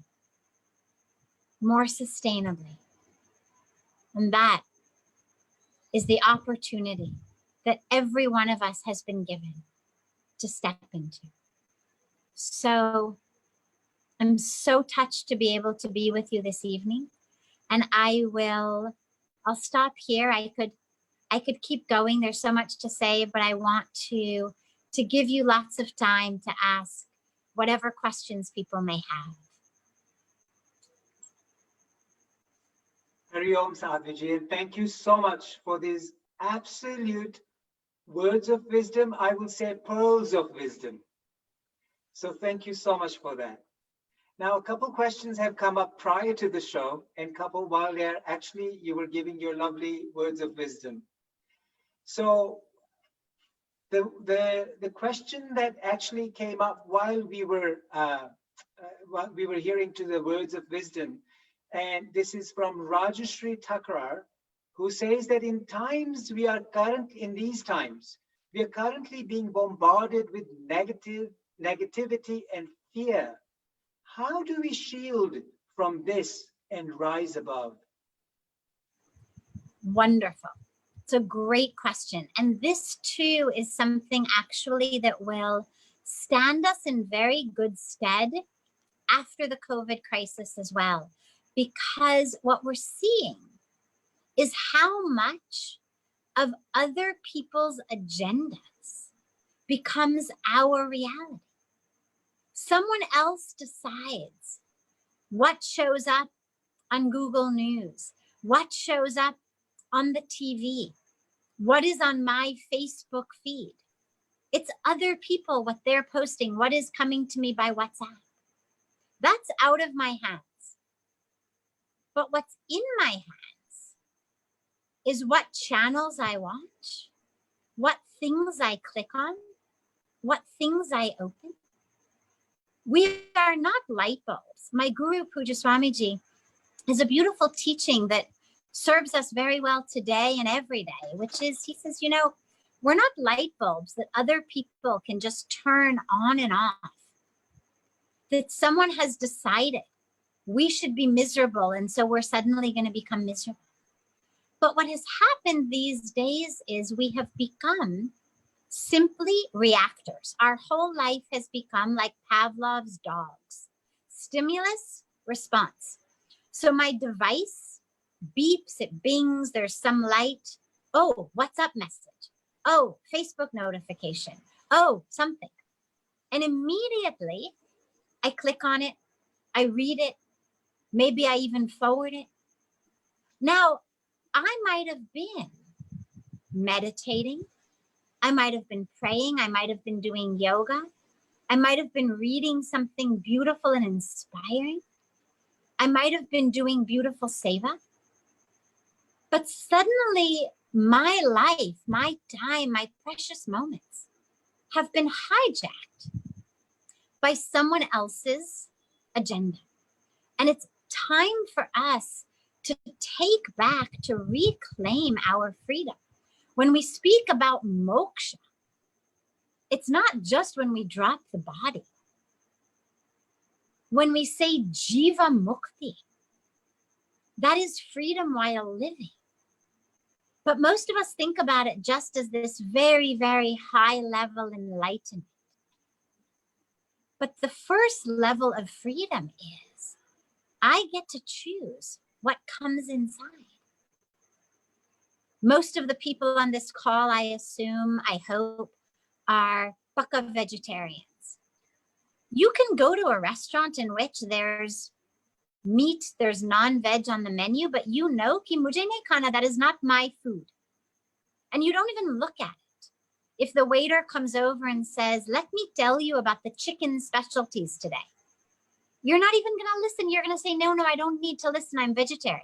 more sustainably. And that is the opportunity that every one of us has been given to step into. So I'm so touched to be able to be with you this evening. And I'll stop here. I could keep going. There's so much to say, but I want to give you lots of time to ask whatever questions people may have. Hari Om Sadhviji, and thank you so much for these absolute words of wisdom. I will say pearls of wisdom. So thank you so much for that. Now, a couple questions have come up prior to the show, and couple while there actually you were giving your lovely words of wisdom. So the question that actually came up while we were hearing to the words of wisdom, and this is from Rajashri Thakrar, who says that in these times we are currently being bombarded with negativity and fear. How do we shield from this and rise above? Wonderful. It's a great question. And this too is something actually that will stand us in very good stead after the COVID crisis as well. Because what we're seeing is how much of other people's agendas becomes our reality. Someone else decides what shows up on Google News, what shows up on the TV, what is on my Facebook feed. It's other people, what they're posting, what is coming to me by WhatsApp. That's out of my hands. But what's in my hands is what channels I watch, what things I click on, what things I open. We are not light bulbs. My guru, Puja Swamiji, has a beautiful teaching that serves us very well today and every day, which is, he says, you know, we're not light bulbs that other people can just turn on and off. That someone has decided we should be miserable, and so we're suddenly going to become miserable. But what has happened these days is we have become simply reactors. Our whole life has become like Pavlov's dogs. Stimulus, response. So my device beeps, it bings, there's some light. Oh, WhatsApp message. Oh, Facebook notification. Oh, something. And immediately I click on it. I read it. Maybe I even forward it. Now, I might have been meditating. I might have been praying. I might have been doing yoga. I might have been reading something beautiful and inspiring. I might have been doing beautiful seva. But suddenly my life, my time, my precious moments have been hijacked by someone else's agenda. And it's time for us to take back, to reclaim our freedom. When we speak about moksha, it's not just when we drop the body. When we say jiva mukti, that is freedom while living. But most of us think about it just as this very, very high level enlightenment. But the first level of freedom is I get to choose what comes inside. Most of the people on this call, I assume, I hope, are pukka vegetarians. You can go to a restaurant in which there's meat, there's non-veg on the menu, but you know ki mujhe nahi khana, that is not my food. And you don't even look at it. If the waiter comes over and says, let me tell you about the chicken specialties today, you're not even going to listen. You're going to say, no, I don't need to listen. I'm vegetarian.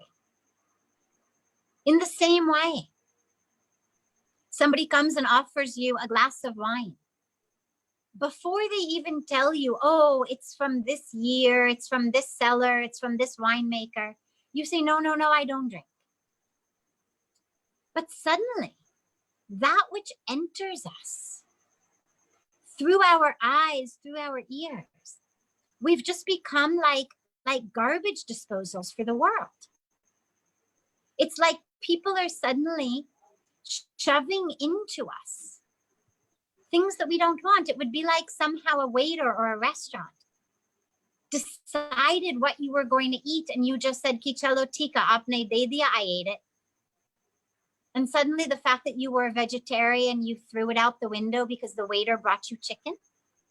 In the same way, somebody comes and offers you a glass of wine. Before they even tell you, oh, it's from this year, it's from this cellar, it's from this winemaker, you say, no, I don't drink. But suddenly, that which enters us through our eyes, through our ears, we've just become like garbage disposals for the world. It's like people are suddenly shoving into us things that we don't want. It would be like somehow a waiter or a restaurant decided what you were going to eat and you just said, ki chalo tika, aapne de diya, I ate it. And suddenly the fact that you were a vegetarian, you threw it out the window because the waiter brought you chicken?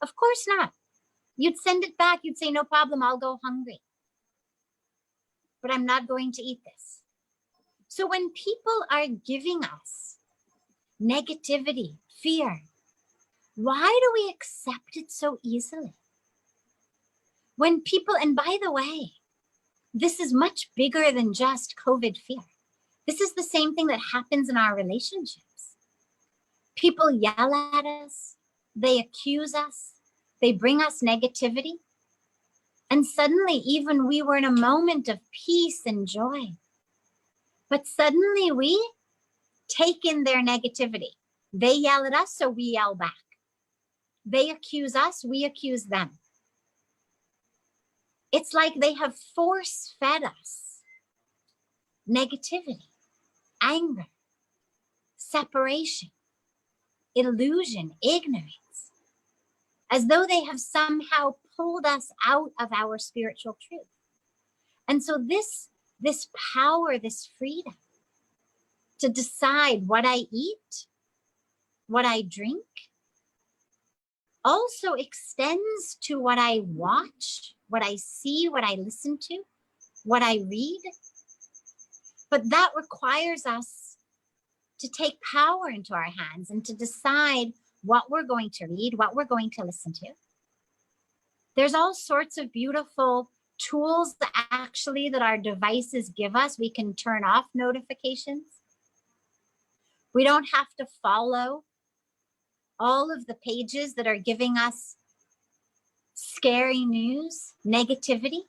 Of course not. You'd send it back. You'd say, no problem, I'll go hungry. But I'm not going to eat this. So when people are giving us negativity, fear, why do we accept it so easily? When people, and by the way, this is much bigger than just COVID fear. This is the same thing that happens in our relationships. People yell at us, they accuse us, they bring us negativity. And suddenly, even we were in a moment of peace and joy. But suddenly we take in their negativity. They yell at us, so we yell back. They accuse us, we accuse them. It's like they have force-fed us negativity, anger, separation, illusion, ignorance, as though they have somehow pulled us out of our spiritual truth. And so this power, this freedom to decide what I eat, what I drink, also extends to what I watch, what I see, what I listen to, what I read. But that requires us to take power into our hands and to decide what we're going to read, what we're going to listen to. There's all sorts of beautiful tools actually that our devices give us. We can turn off notifications. We don't have to follow all of the pages that are giving us scary news, negativity.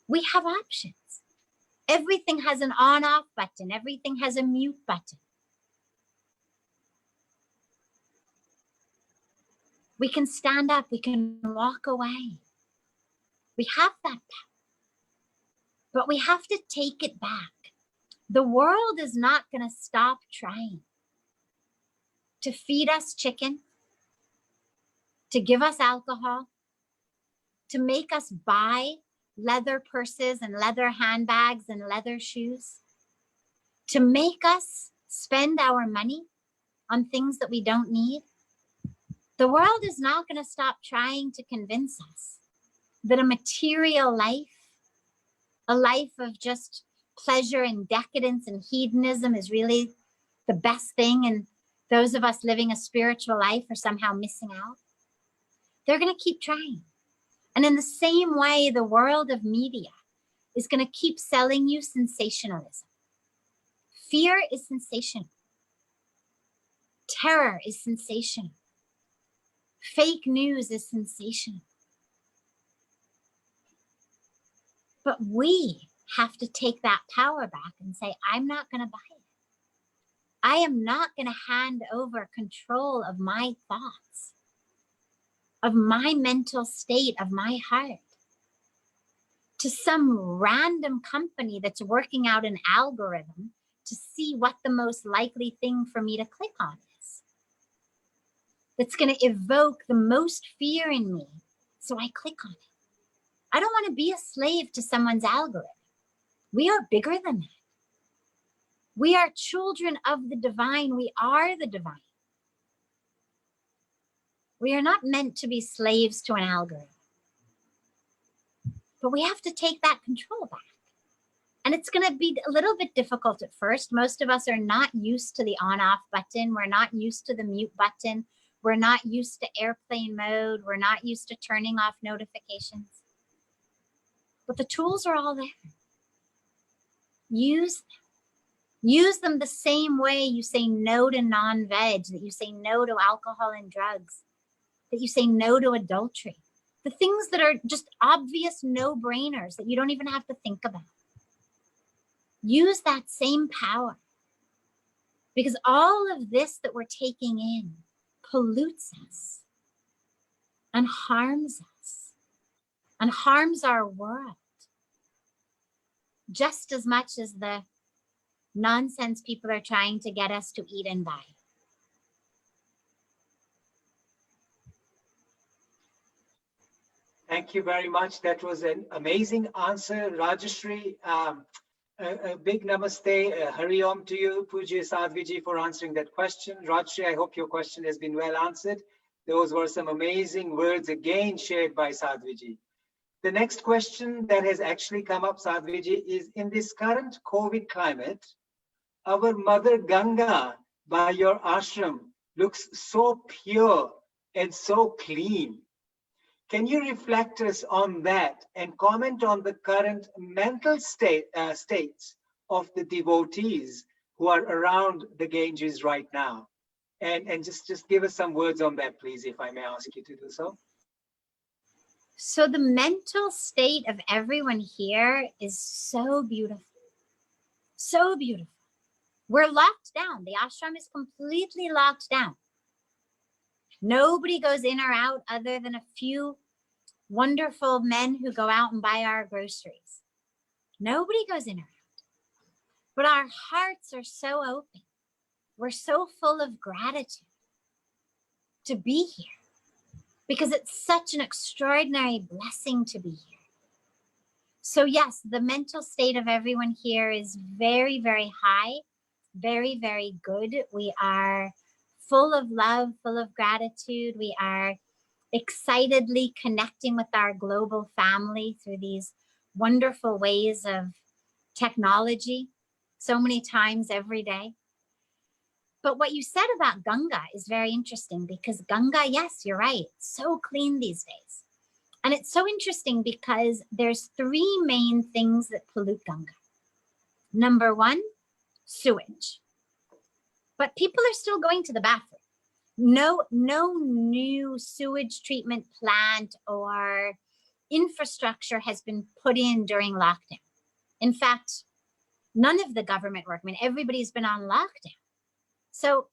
We have options. Everything has an on-off button. Everything has a mute button. We can stand up. We can walk away. We have that power. But we have to take it back. The world is not going to stop trying to feed us chicken, to give us alcohol, to make us buy leather purses and leather handbags and leather shoes, to make us spend our money on things that we don't need. The world is not going to stop trying to convince us that a material life, a life of just pleasure and decadence and hedonism is really the best thing, and those of us living a spiritual life are somehow missing out. They're going to keep trying. And in the same way, the world of media is going to keep selling you sensationalism. Fear is sensational. Terror is sensational. Fake news is sensational. But we have to take that power back and say, I'm not going to buy it. I am not going to hand over control of my thoughts, of my mental state, of my heart, to some random company that's working out an algorithm to see what the most likely thing for me to click on is. That's going to evoke the most fear in me, so I click on it. I don't want to be a slave to someone's algorithm. We are bigger than that. We are children of the divine. We are the divine. We are not meant to be slaves to an algorithm. But we have to take that control back. And it's going to be a little bit difficult at first. Most of us are not used to the on-off button. We're not used to the mute button. We're not used to airplane mode. We're not used to turning off notifications. But the tools are all there. Use them. Use them the same way you say no to non-veg, that you say no to alcohol and drugs, that you say no to adultery. The things that are just obvious no-brainers that you don't even have to think about. Use that same power. Because all of this that we're taking in pollutes us and harms our world just as much as the nonsense people are trying to get us to eat and buy. Thank you very much. That was an amazing answer, Rajeshri. A big namaste, Hari Om to you, Pujya Sadhviji, for answering that question. Rajeshri, I hope your question has been well answered. Those were some amazing words again shared by Sadhviji. The next question that has actually come up, Sadhviji, is in this current COVID climate, our Mother Ganga by your ashram looks so pure and so clean. Can you reflect us on that and comment on the current mental states of the devotees who are around the Ganges right now? And just give us some words on that, please, if I may ask you to do so. So the mental state of everyone here is so beautiful. So beautiful. We're locked down. The ashram is completely locked down. Nobody goes in or out other than a few wonderful men who go out and buy our groceries. Nobody goes in or out. But our hearts are so open. We're so full of gratitude to be here because it's such an extraordinary blessing to be here. So yes, the mental state of everyone here is very, very high, very, very good. We are full of love, full of gratitude. We are excitedly connecting with our global family through these wonderful ways of technology so many times every day. But what you said about Ganga is very interesting because Ganga, yes, you're right, so clean these days. And it's so interesting because there's three main things that pollute Ganga. Number one, sewage. But people are still going to the bathroom. No new sewage treatment plant or infrastructure has been put in during lockdown. In fact, none of the government work. I mean, everybody's been on lockdown. So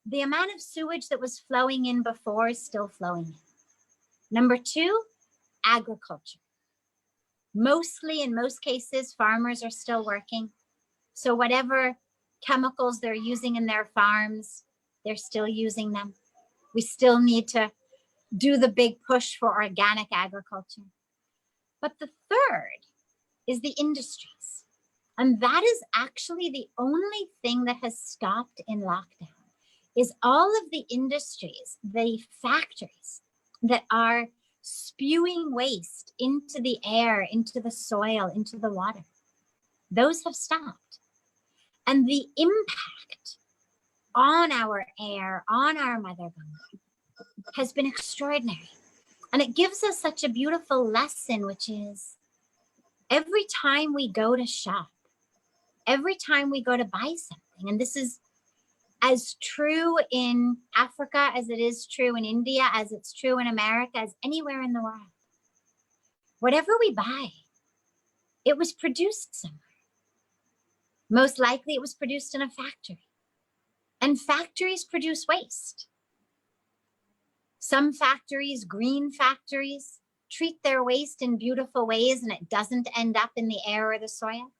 the amount of sewage that was flowing in before is still flowing in. Number two, agriculture. Mostly, in most cases, farmers are still working. So whatever chemicals they're using in their farms, they're still using them. We still need to do the big push for organic agriculture. But the third is the industries. And that is actually the only thing that has stopped in lockdown, is all of the industries, the factories that are spewing waste into the air, into the soil, into the water. Those have stopped. And the impact on our air, on our Mother Ganga, has been extraordinary. And it gives us such a beautiful lesson, which is every time we go to shop, every time we go to buy something, and this is as true in Africa as it is true in India, as it's true in America, as anywhere in the world. Whatever we buy, it was produced somewhere. Most likely it was produced in a factory. And factories produce waste. Some factories, green factories, treat their waste in beautiful ways and it doesn't end up in the air or the soil.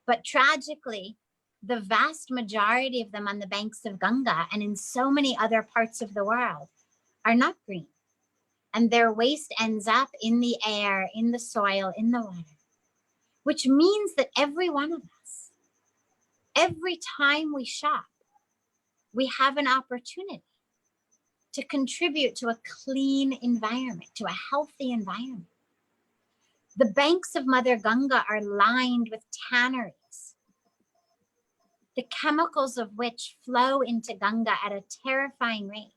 But tragically, the vast majority of them on the banks of Ganga and in so many other parts of the world are not green. And their waste ends up in the air, in the soil, in the water, which means that every one of us, every time we shop, we have an opportunity to contribute to a clean environment, to a healthy environment. The banks of Mother Ganga are lined with tanneries, the chemicals of which flow into Ganga at a terrifying rate.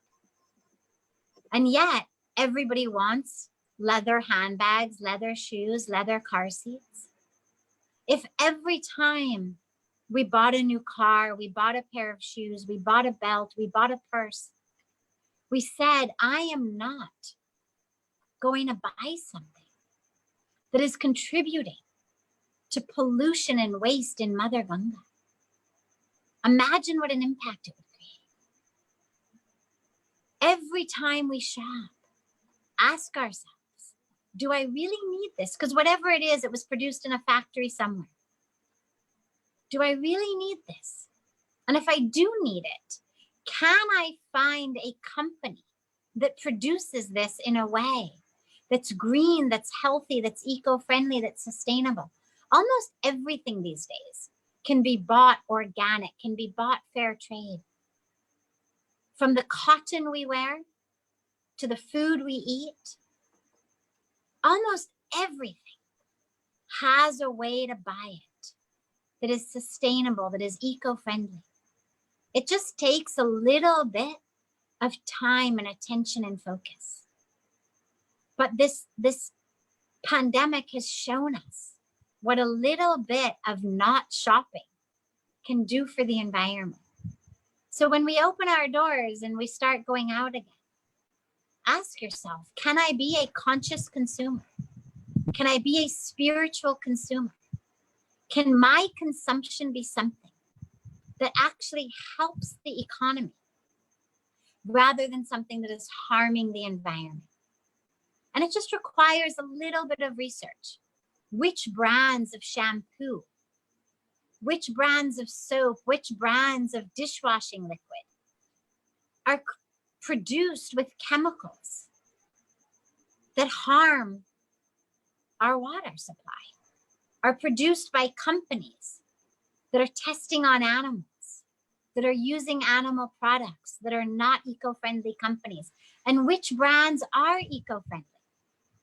And yet, everybody wants leather handbags, leather shoes, leather car seats. If every time we bought a new car, we bought a pair of shoes, we bought a belt, we bought a purse, we said, I am not going to buy something that is contributing to pollution and waste in Mother Ganga. Imagine what an impact it would create. Every time we shop, ask ourselves, do I really need this? Because whatever it is, it was produced in a factory somewhere. Do I really need this? And if I do need it, can I find a company that produces this in a way that's green, that's healthy, that's eco-friendly, that's sustainable? Almost everything these days can be bought organic, can be bought fair trade. From the cotton we wear to the food we eat, almost everything has a way to buy it that is sustainable, that is eco-friendly. It just takes a little bit of time and attention and focus. But this pandemic has shown us what a little bit of not shopping can do for the environment. So when we open our doors and we start going out again, ask yourself, can I be a conscious consumer? Can I be a spiritual consumer? Can my consumption be something that actually helps the economy rather than something that is harming the environment? And it just requires a little bit of research. Which brands of shampoo, which brands of soap, which brands of dishwashing liquid are produced with chemicals that harm our water supply, are produced by companies that are testing on animals, that are using animal products, that are not eco-friendly companies? And which brands are eco-friendly?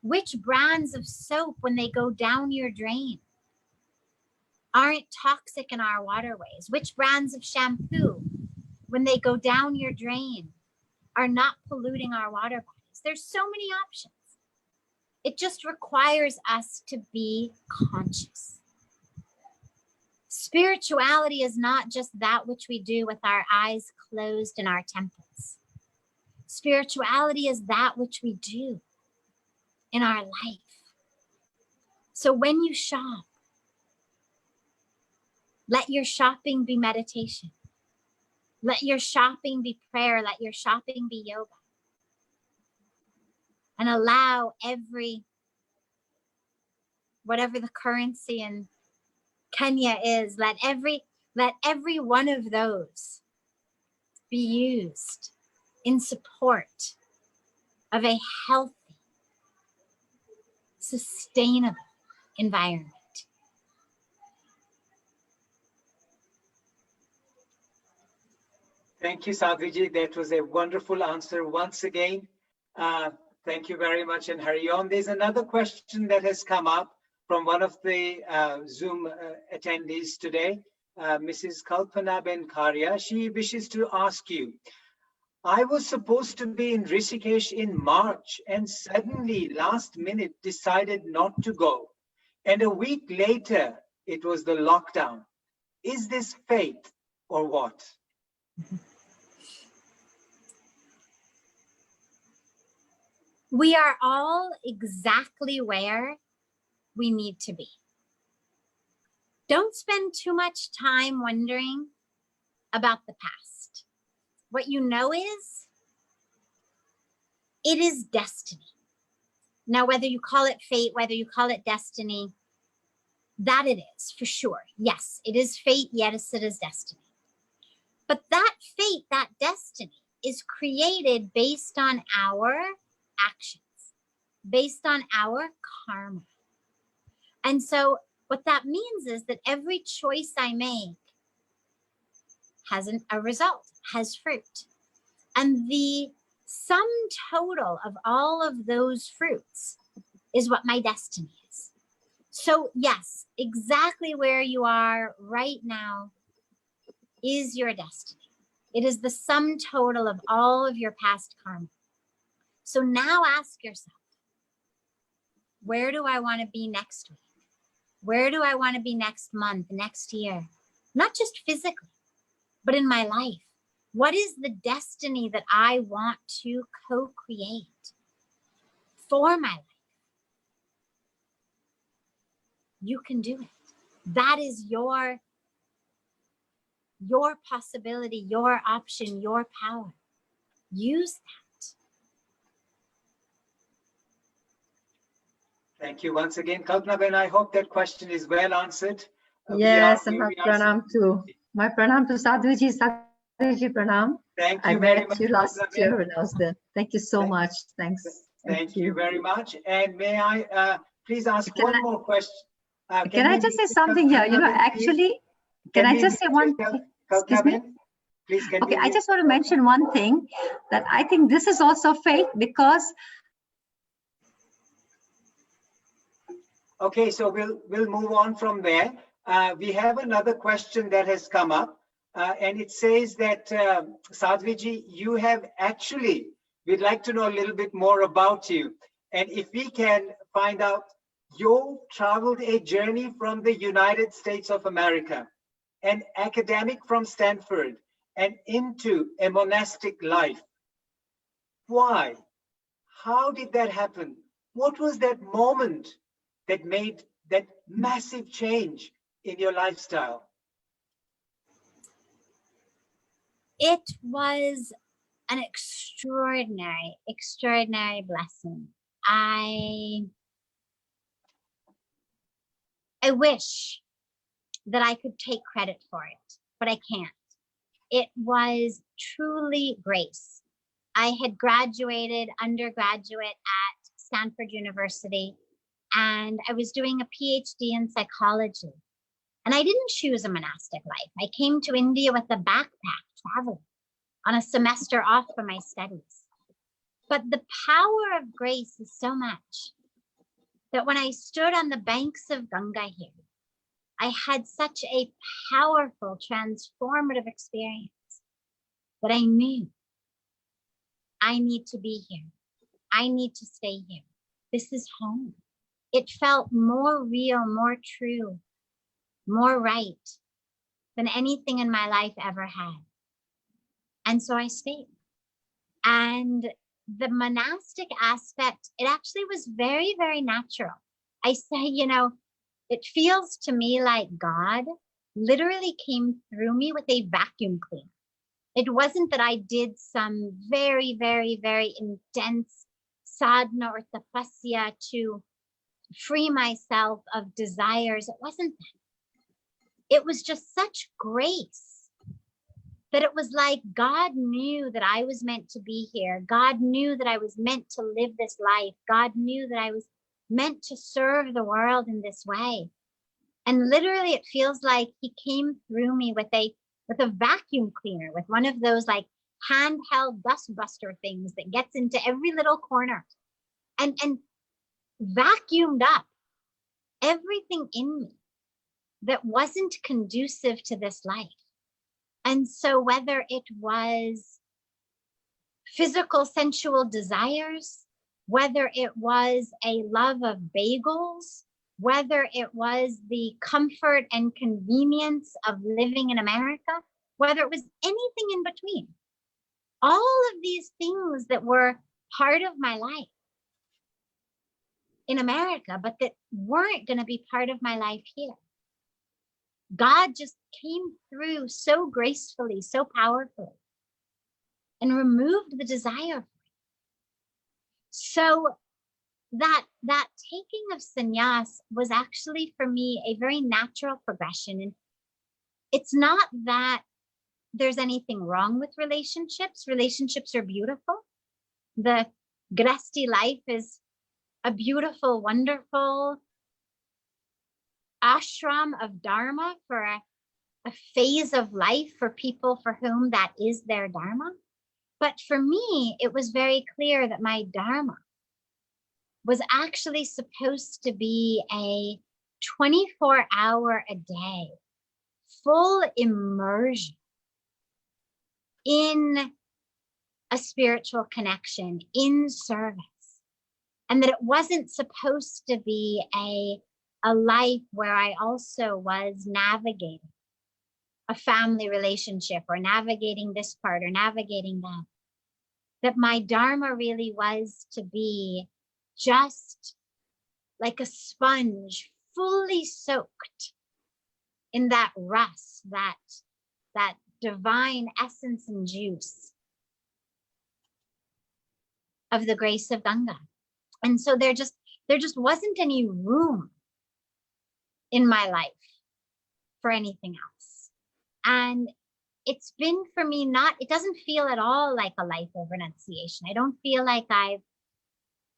Which brands of soap, when they go down your drain, aren't toxic in our waterways? Which brands of shampoo, when they go down your drain, are not polluting our water bodies? There's so many options. It just requires us to be conscious. Spirituality is not just that which we do with our eyes closed in our temples. Spirituality is that which we do in our life. So when you shop, let your shopping be meditation. Let your shopping be prayer. Let your shopping be yoga. And allow whatever the currency in Kenya is, let every one of those be used in support of a healthy, sustainable environment. Thank you, Sadhviji. That was a wonderful answer once again. Thank you very much, and hurry on. There's another question that has come up from one of the Zoom attendees today, Mrs. Kalpana Ben Karya. She wishes to ask you, I was supposed to be in Rishikesh in March and suddenly last minute decided not to go. And a week later, it was the lockdown. Is this fate or what? We are all exactly where we need to be. Don't spend too much time wondering about the past. What you know is, it is destiny. Now, whether you call it fate, whether you call it destiny, that it is for sure. Yes, it is fate. Yes, it is destiny. But that fate, that destiny is created based on our actions, based on our karma. And so what that means is that every choice I make has a result, has fruit. And the sum total of all of those fruits is what my destiny is. So yes, exactly where you are right now is your destiny. It is the sum total of all of your past karma. So now ask yourself, where do I want to be next week? Where do I want to be next month, next year? Not just physically, but in my life. What is the destiny that I want to co-create for my life? You can do it. That is your possibility, your option, your power. Use that. Thank you once again, Kalpana Ben. I hope that question is well answered. Yes, and my pranam to Sadhviji. Sadhviji, pranam. Thank you I very met much, you last Kalpana year Ben. when I was there. Thank you so much. Thanks. Thank you very much. And may I please ask one more question? Can I just say something here? You know, actually, can I just say one thing? Excuse me? Please continue. Okay, I just want to mention one thing, that I think this is also fate, because okay, so we'll move on from there. We have another question that has come up, and it says that Sadhviji, you have actually, we'd like to know a little bit more about you. And if we can find out, you traveled a journey from the United States of America, an academic from Stanford, and into a monastic life. Why? How did that happen? What was that moment that made that massive change in your lifestyle? It was an extraordinary, extraordinary blessing. I wish that I could take credit for it, but I can't. It was truly grace. I had graduated undergraduate at Stanford University, and I was doing a PhD in psychology. And I didn't choose a monastic life. I came to India with a backpack, traveling on a semester off for my studies. But the power of grace is so much that when I stood on the banks of Ganga here, I had such a powerful, transformative experience that I knew I need to be here. I need to stay here. This is home. It felt more real, more true, more right than anything in my life ever had. And so I stayed. And the monastic aspect, it actually was very, very natural. I say, you know, it feels to me like God literally came through me with a vacuum cleaner. It wasn't that I did some very, very, very intense sadhana or tapasya to free myself of desires. It wasn't that. It was just such grace that it was like God knew that I was meant to be here. God knew that I was meant to live this life. God knew that I was meant to serve the world in this way. And literally it feels like he came through me with a vacuum cleaner, with one of those like handheld dust buster things that gets into every little corner and vacuumed up everything in me that wasn't conducive to this life. And so whether it was physical sensual desires, whether it was a love of bagels, whether it was the comfort and convenience of living in America, whether it was anything in between, all of these things that were part of my life in America, but that weren't going to be part of my life here. God just came through so gracefully, so powerfully, and removed the desire. So that taking of sannyas was actually for me a very natural progression. And it's not that there's anything wrong with relationships. Relationships are beautiful. The grahasti life is a beautiful, wonderful ashram of dharma for a phase of life for people for whom that is their dharma. But for me, it was very clear that my dharma was actually supposed to be a 24-hour a day, full immersion in a spiritual connection, in service. And that it wasn't supposed to be a life where I also was navigating a family relationship or navigating this part or navigating that. That my dharma really was to be just like a sponge, fully soaked in that rus, that divine essence and juice of the grace of Ganga. And so there just wasn't any room in my life for anything else. And it's been for me it doesn't feel at all like a life of renunciation. I don't feel like I've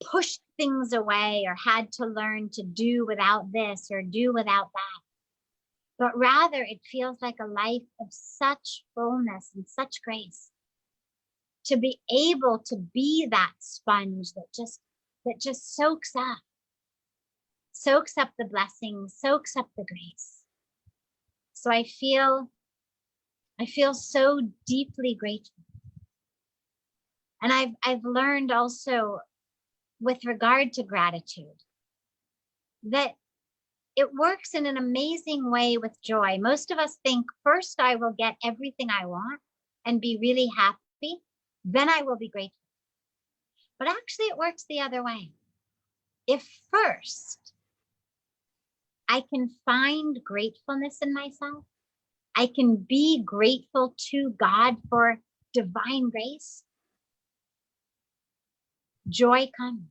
pushed things away or had to learn to do without this or do without that. But rather it feels like a life of such fullness and such grace to be able to be that sponge that just soaks up the blessings, soaks up the grace. So I feel so deeply grateful. And I've learned also with regard to gratitude, that it works in an amazing way with joy. Most of us think, first I will get everything I want and be really happy, then I will be grateful. But actually it works the other way. If first I can find gratefulness in myself, I can be grateful to God for divine grace, joy comes.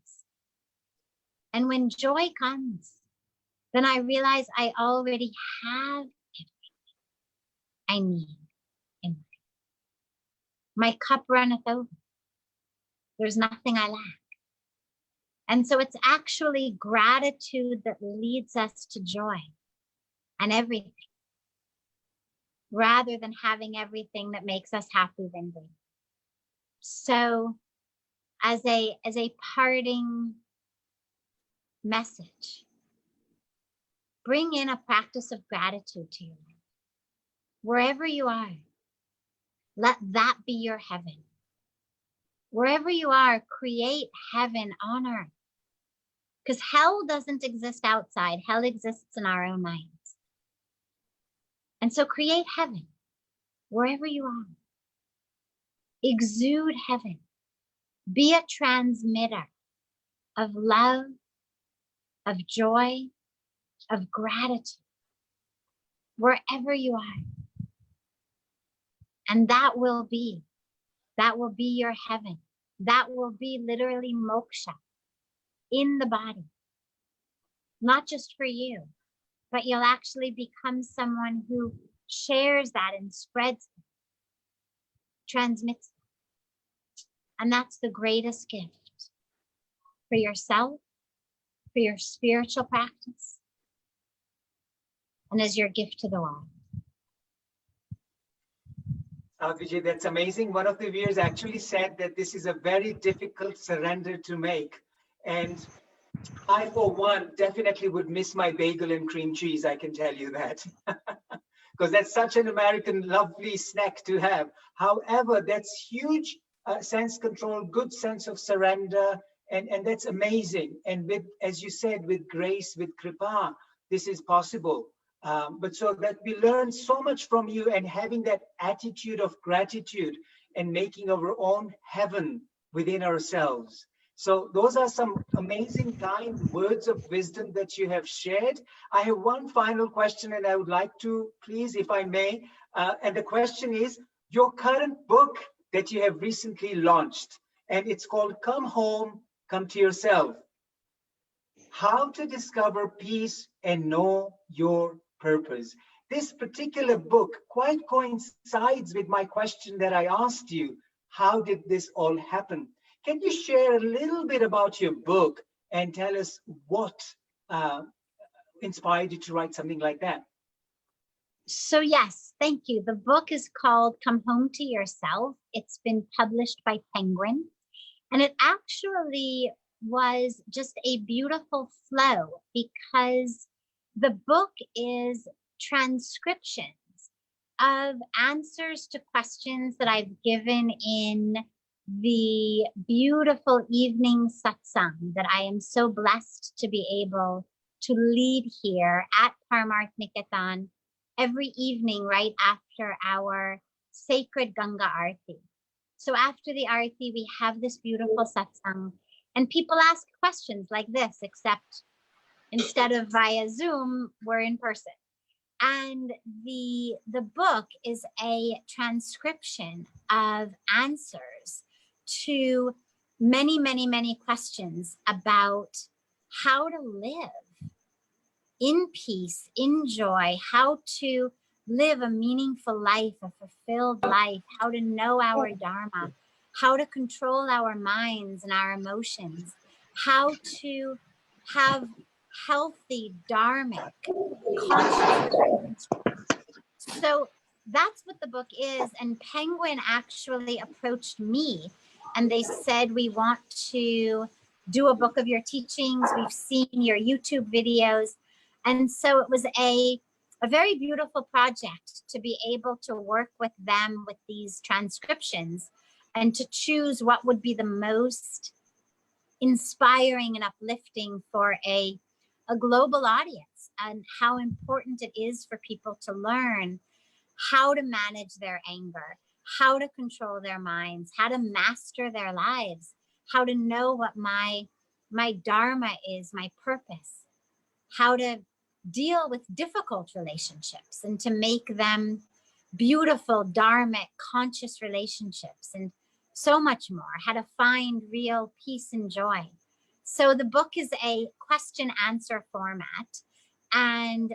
And when joy comes, then I realize I already have everything I need in life. My cup runneth over. There's nothing I lack. And so it's actually gratitude that leads us to joy and everything, rather than having everything that makes us happy than grateful. So as a parting message, bring in a practice of gratitude to your life. Wherever you are, let that be your heaven. Wherever you are, create heaven on earth. Because hell doesn't exist outside. Hell exists in our own minds. And so create heaven wherever you are. Exude heaven. Be a transmitter of love, of joy, of gratitude, wherever you are. And that will be your heaven. That will be literally moksha in the body, not just for you, but you'll actually become someone who shares that and spreads it, transmits it. And that's the greatest gift for yourself, for your spiritual practice, and as your gift to the world. Sadhviji, that's amazing. One of the viewers actually said that this is a very difficult surrender to make. And I, for one, definitely would miss my bagel and cream cheese, I can tell you that. Because that's such an American lovely snack to have. However, that's huge sense control, good sense of surrender, and that's amazing. And with, as you said, with grace, with kripa, this is possible. But so that we learn so much from you, and having that attitude of gratitude and making our own heaven within ourselves. So those are some amazing kind words of wisdom that you have shared. I have one final question, and I would like to, please, if I may, and the question is, your current book that you have recently launched, and it's called Come Home, Come to Yourself. How to discover peace and know your purpose. This particular book quite coincides with my question that I asked you. How did this all happen? Can you share a little bit about your book and tell us what inspired you to write something like that? So yes, thank you. The book is called Come Home to Yourself. It's been published by Penguin, and it actually was just a beautiful flow, because the book is transcriptions of answers to questions that I've given in the beautiful evening satsang that I am so blessed to be able to lead here at Parmarth Niketan every evening right after our sacred Ganga Aarti. So after the Aarti, we have this beautiful satsang, and people ask questions like this, except instead of via Zoom, we're in person. And the book is a transcription of answers to many, many, many questions about how to live in peace, in joy, how to live a meaningful life, a fulfilled life, how to know our Dharma, how to control our minds and our emotions, how to have healthy dharmic consciousness. So that's what the book is. And Penguin actually approached me and they said, we want to do a book of your teachings. We've seen your YouTube videos. And so it was a very beautiful project to be able to work with them with these transcriptions and to choose what would be the most inspiring and uplifting for a global audience, and how important it is for people to learn how to manage their anger, how to control their minds, how to master their lives, how to know what my dharma is, my purpose, how to deal with difficult relationships and to make them beautiful, dharmic, conscious relationships, and so much more, how to find real peace and joy. So the book is a question answer format. And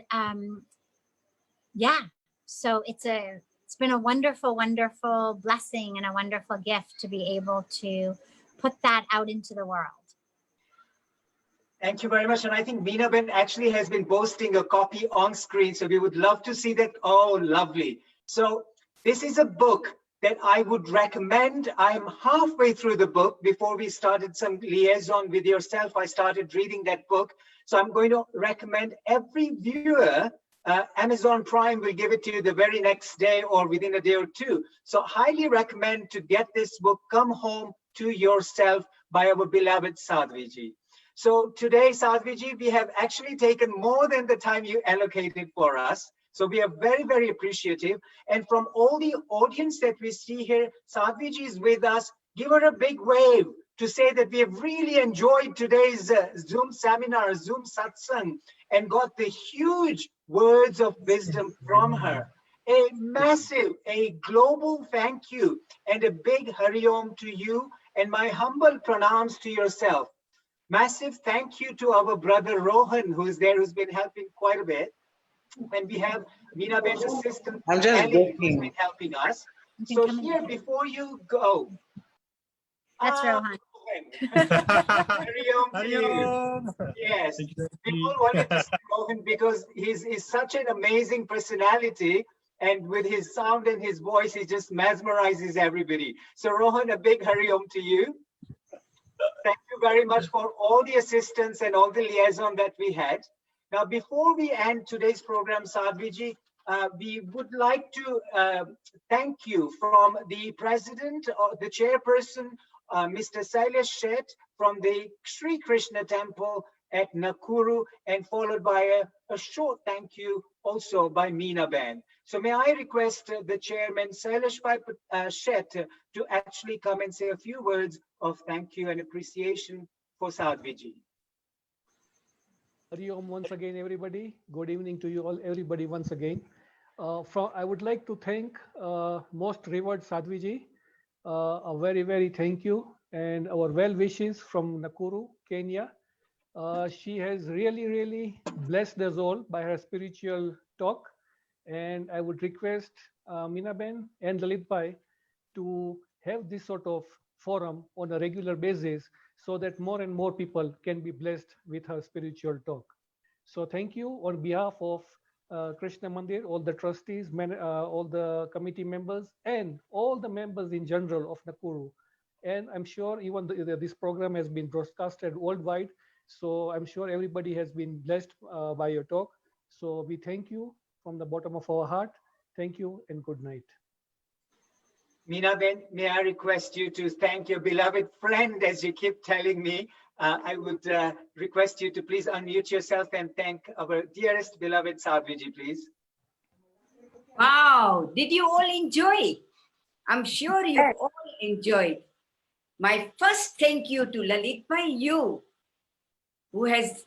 yeah, so it's been a wonderful, wonderful blessing and a wonderful gift to be able to put that out into the world. Thank you very much. And I think Meena Ben actually has been posting a copy on screen. So we would love to see that. Oh, lovely. So this is a book that I would recommend. I'm halfway through the book. Before we started some liaison with yourself, I started reading that book. So I'm going to recommend every viewer, Amazon Prime will give it to you the very next day or within a day or two. So highly recommend to get this book, Come Home to Yourself, by our beloved Sadhviji. So today, Sadhviji, we have actually taken more than the time you allocated for us. So we are very, very appreciative. And from all the audience that we see here, Sadhviji is with us. Give her a big wave to say that we have really enjoyed today's Zoom seminar, Zoom satsang, and got the huge words of wisdom from her. A massive, a global thank you and a big Hari Om to you, and my humble pranams to yourself. Massive thank you to our brother Rohan, who is there, who's been helping quite a bit. And we have Meena Ben's assistant, Ellie, who's been helping us. So here, before you go, that's Rohan. Hari Om to you. Yes, we all wanted to see Rohan because he's such an amazing personality. And with his sound and his voice, he just mesmerizes everybody. So Rohan, a big Hari Om to you. Thank you very much for all the assistance and all the liaison that we had. Now, before we end today's program, Sadhviji, we would like to thank you from the president, or the chairperson, Mr. Sailesh Shet from the Sri Krishna temple at Nakuru, and followed by a short thank you also by Meena Ben. So may I request the chairman, Sailesh Shet, to actually come and say a few words of thank you and appreciation for Sadhviji. Hari Om once again, everybody. Good evening to you all, everybody, once again. I would like to thank most revered Sadhviji. A very, very thank you, and our well wishes from Nakuru, Kenya. She has really, really blessed us all by her spiritual talk. And I would request Meena Ben and Lalit Bhai to have this sort of forum on a regular basis so that more and more people can be blessed with her spiritual talk. So thank you on behalf of Krishna Mandir, all the trustees, all the committee members, and all the members in general of Nakuru. And I'm sure even this program has been broadcasted worldwide. So I'm sure everybody has been blessed by your talk. So we thank you from the bottom of our heart. Thank you and good night. Meena Ben, may I request you to thank your beloved friend, as you keep telling me. I would request you to please unmute yourself and thank our dearest beloved Sadhviji, please. Wow, did you all enjoy? I'm sure you all enjoyed. My first thank you to Lalit Bhai, you, who has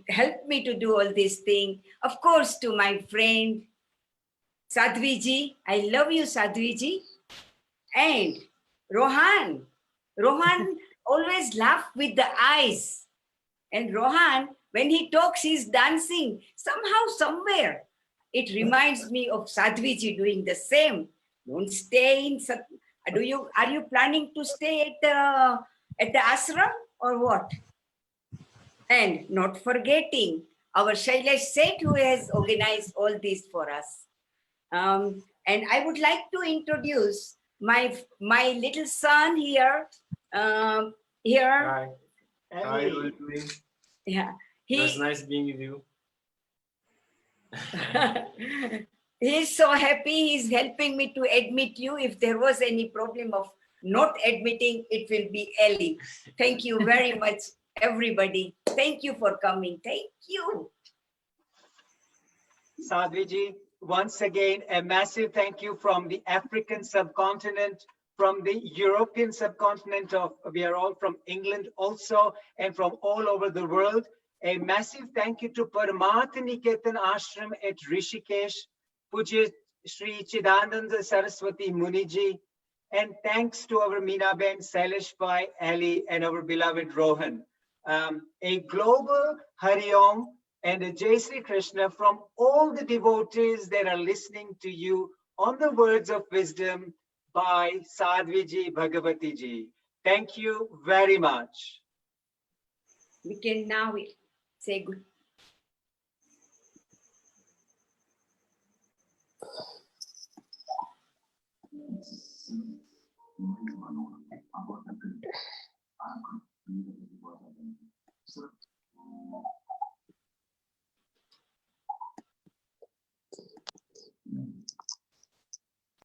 helped me to do all this thing. Of course, to my friend Sadhviji. I love you, Sadhviji. And Rohan. Rohan always laughs with the eyes. And Rohan, when he talks, he's dancing. Somehow, somewhere, it reminds me of Sadhviji doing the same. Don't stay in. Are you planning to stay at the ashram or what? And not forgetting our Shailesh Seth, who has organized all this for us. And I would like to introduce my little son here. Here. Hi. How are you doing? Yeah. It was nice being with you. He's so happy. He's helping me to admit you if there was any problem of not admitting, it will be Ellie. Thank you very much, everybody. Thank you for coming. Thank you. Sadhviji, once again, a massive thank you from the African subcontinent, from the European subcontinent we are all from England also, and from all over the world. A massive thank you to Paramartha Niketan Ashram at Rishikesh, Pujya Sri Chidananda Saraswati Muniji, and thanks to our Meenaben, Sailesh Bhai, Ali, and our beloved Rohan. A global Hari Om and a Jai Sri Krishna from all the devotees that are listening to you on the words of wisdom by Sadhviji Bhagavati Ji. Thank you very much. We can now say good.